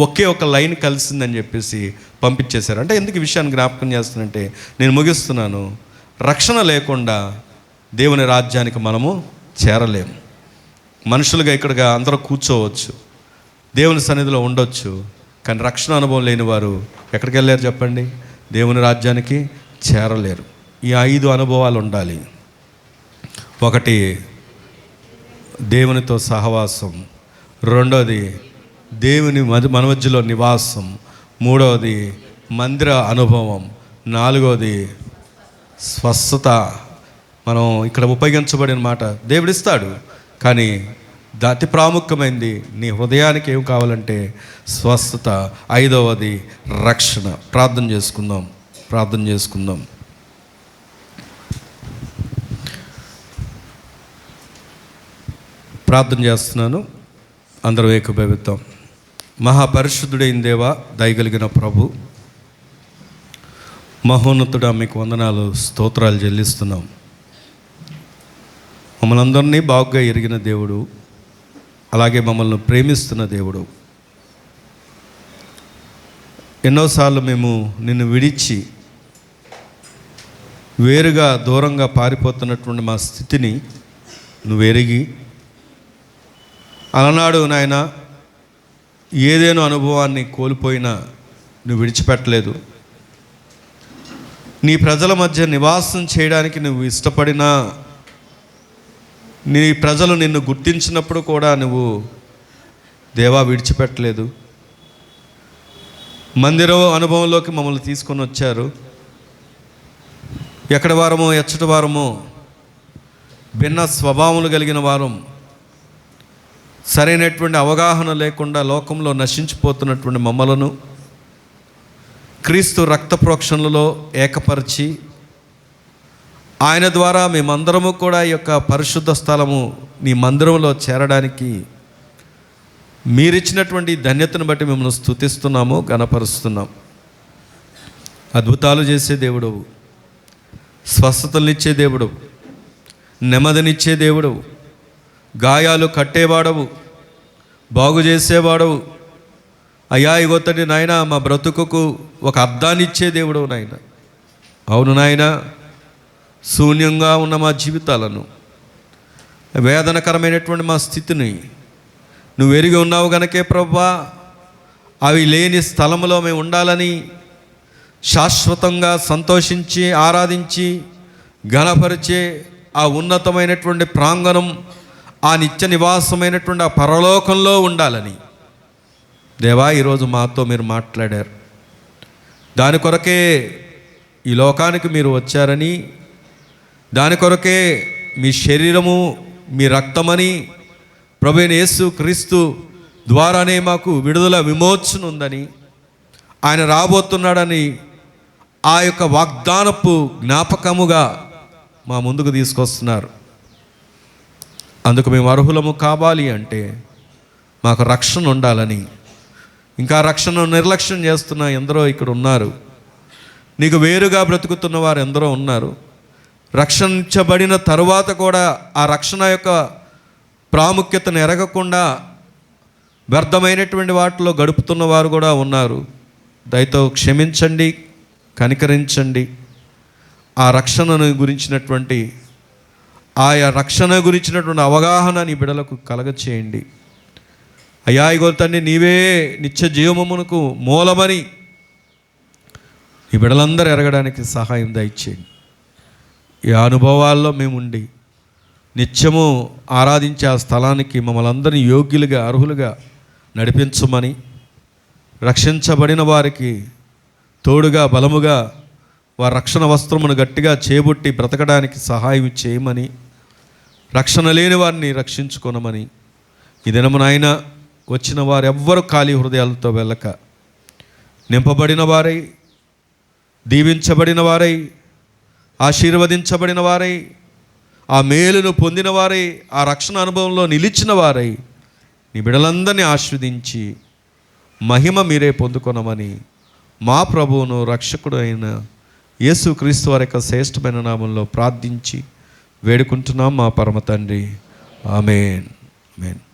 ఒకే ఒక లైన్ కలిసిందని చెప్పేసి పంపించేశారు. అంటే ఎందుకు ఈ విషయాన్ని జ్ఞాపకం చేస్తానంటే, నేను ముగిస్తున్నాను, రక్షణ లేకుండా దేవుని రాజ్యానికి మనము చేరలేము. మనుషులుగా ఇక్కడగా అందరూ కూర్చోవచ్చు, దేవుని సన్నిధిలో ఉండొచ్చు, కానీ రక్షణ అనుభవం లేని వారు ఎక్కడికి వెళ్ళారు చెప్పండి? దేవుని రాజ్యానికి చేరలేరు. ఈ 5 అనుభవాలు ఉండాలి. ఒకటి, దేవునితో సహవాసం. రెండోది, దేవుని మన మధ్యలో నివాసం. మూడవది, మందిర అనుభవం. నాలుగవది, స్వస్థత. మనం ఇక్కడ ఉపయోగించబడిన మాట దేవుడిస్తాడు, కానీ అతి ప్రాముఖ్యమైనది నీ హృదయానికి ఏం కావాలంటే స్వస్థత. 5వది రక్షణ. ప్రార్థన చేసుకుందాం. ప్రార్థన చేస్తున్నాను, అందరూ ఏకీభవిద్దాం. మహాపరిశుద్ధుడైన దేవా, దయగలిగిన ప్రభు, మహోన్నతుడా, మీకు వందనాలు, స్తోత్రాలు చెల్లిస్తున్నాం. మమ్మల్ని అందరినీ బాగుగా ఎరిగిన దేవుడు, అలాగే మమ్మల్ని ప్రేమిస్తున్న దేవుడు. ఎన్నోసార్లు మేము నిన్ను విడిచి వేరుగా దూరంగా పారిపోతున్నటువంటి మా స్థితిని నువ్వు ఎరిగి, అలనాడు నాయన ఏదేనో అనుభవాన్ని కోల్పోయినా నువ్వు విడిచిపెట్టలేదు. నీ ప్రజల మధ్య నివాసం చేయడానికి నువ్వు ఇష్టపడినా, నీ ప్రజలు నిన్ను గుర్తించినప్పుడు కూడా నువ్వు దేవా విడిచిపెట్టలేదు. మందిరం అనుభవంలోకి మమ్మల్ని తీసుకొని వచ్చారు. ఎక్కడి వారమో ఎచ్చటి వారమో, భిన్న స్వభావములు కలిగిన వారం, సరైనటువంటి అవగాహన లేకుండా లోకంలో నశించిపోతున్నటువంటి మమ్మలను క్రీస్తు రక్త ప్రోక్షణలలో ఏకపరిచి, ఆయన ద్వారా మేమందరము కూడా ఈ యొక్క పరిశుద్ధ స్థలము నీ మందిరంలో చేరడానికి మీరిచ్చినటువంటి ధన్యతను బట్టి మిమ్మల్ని స్తుతిస్తున్నాము, ఘనపరుస్తున్నాం. అద్భుతాలు చేసే దేవుడవు, స్వస్థతలనిచ్చే దేవుడవు, నెమ్మదినిచ్చే దేవుడవు, గాయాలు కట్టేవాడవు, బాగు చేసేవాడవు. అయ్యా ఇగొత్తటి నాయన మా బ్రతుకుకు ఒక అర్థాన్ని ఇచ్చే దేవుడవు నాయన. అవును నాయన, శూన్యంగా ఉన్న మా జీవితాలను, వేదనకరమైనటువంటి మా స్థితిని నువ్వు ఎరిగి ఉన్నావు గనకే ప్రభువా, అవి లేని స్థలంలో మేము ఉండాలని, శాశ్వతంగా సంతోషించి ఆరాధించి ఘనపరిచే ఆ ఉన్నతమైనటువంటి ప్రాంగణం, ఆ నిత్య నివాసమైనటువంటి ఆ పరలోకంలో ఉండాలని దేవా ఈరోజు మాతో మీరు మాట్లాడారు. దాని కొరకే ఈ లోకానికి మీరు వచ్చారని, దాని కొరకే మీ శరీరము మీ రక్తమని, ప్రభువైన యేసు క్రీస్తు ద్వారానే మాకు విడుదల విమోచన ఉందని, ఆయన రాబోతున్నాడని ఆ యొక్క వాగ్దానపు జ్ఞాపకముగా మా ముందుకు తీసుకొస్తున్నారు. అందుకు మేము అర్హులము కావాలి అంటే మాకు రక్షణ ఉండాలని, ఇంకా రక్షణ నిర్లక్ష్యం చేస్తున్న ఎందరో ఇక్కడ ఉన్నారు. నీకు వేరుగా బ్రతుకుతున్న వారు ఎందరో ఉన్నారు. రక్షించబడిన తరువాత కూడా ఆ రక్షణ యొక్క ప్రాముఖ్యతను ఎరగకుండా వ్యర్థమైనటువంటి వాటిలో గడుపుతున్న వారు కూడా ఉన్నారు. దయతో క్షమించండి, కనికరించండి. ఆ రక్షణను గురించినటువంటి అవగాహన నీ బిడ్డలకు కలగచేయండి. అయ్యా ఇగో తండ్రి, నీవే నిత్య జీవమునకు మూలమని ఈ బిడ్డలందరూ ఎరగడానికి సహాయం దయచేయండి. ఈ అనుభవాల్లో మేముండి నిత్యము ఆరాధించే ఆ స్థలానికి మమ్మల్ని అందరినీ యోగ్యులుగా, అర్హులుగా నడిపించమని, రక్షించబడిన వారికి తోడుగా, బలముగా వారి రక్షణ వస్త్రమును గట్టిగా చేబుట్టి బ్రతకడానికి సహాయం చేయమని, రక్షణ లేని వారిని రక్షించుకొనమని, ఈ దినమునైనా వచ్చిన వారు ఎవ్వరూ ఖాళీ హృదయాలతో వెళ్ళక, నింపబడిన వారై, దీవించబడిన వారై, ఆశీర్వదించబడిన వారై, ఆ మేలును పొందిన వారై, ఆ రక్షణ అనుభవంలో నిలిచిన వారై నీ బిడ్డలందరినీ ఆశీర్వదించి మహిమ మీరే పొందుకొనమని మా ప్రభువును రక్షకుడు అయిన యేసుక్రీస్తు వారి యొక్క శ్రేష్టమైన నామంలో ప్రార్థించి వేడుకుంటున్నాం మా పరమ తండ్రి. ఆమేన్. ఆమేన్.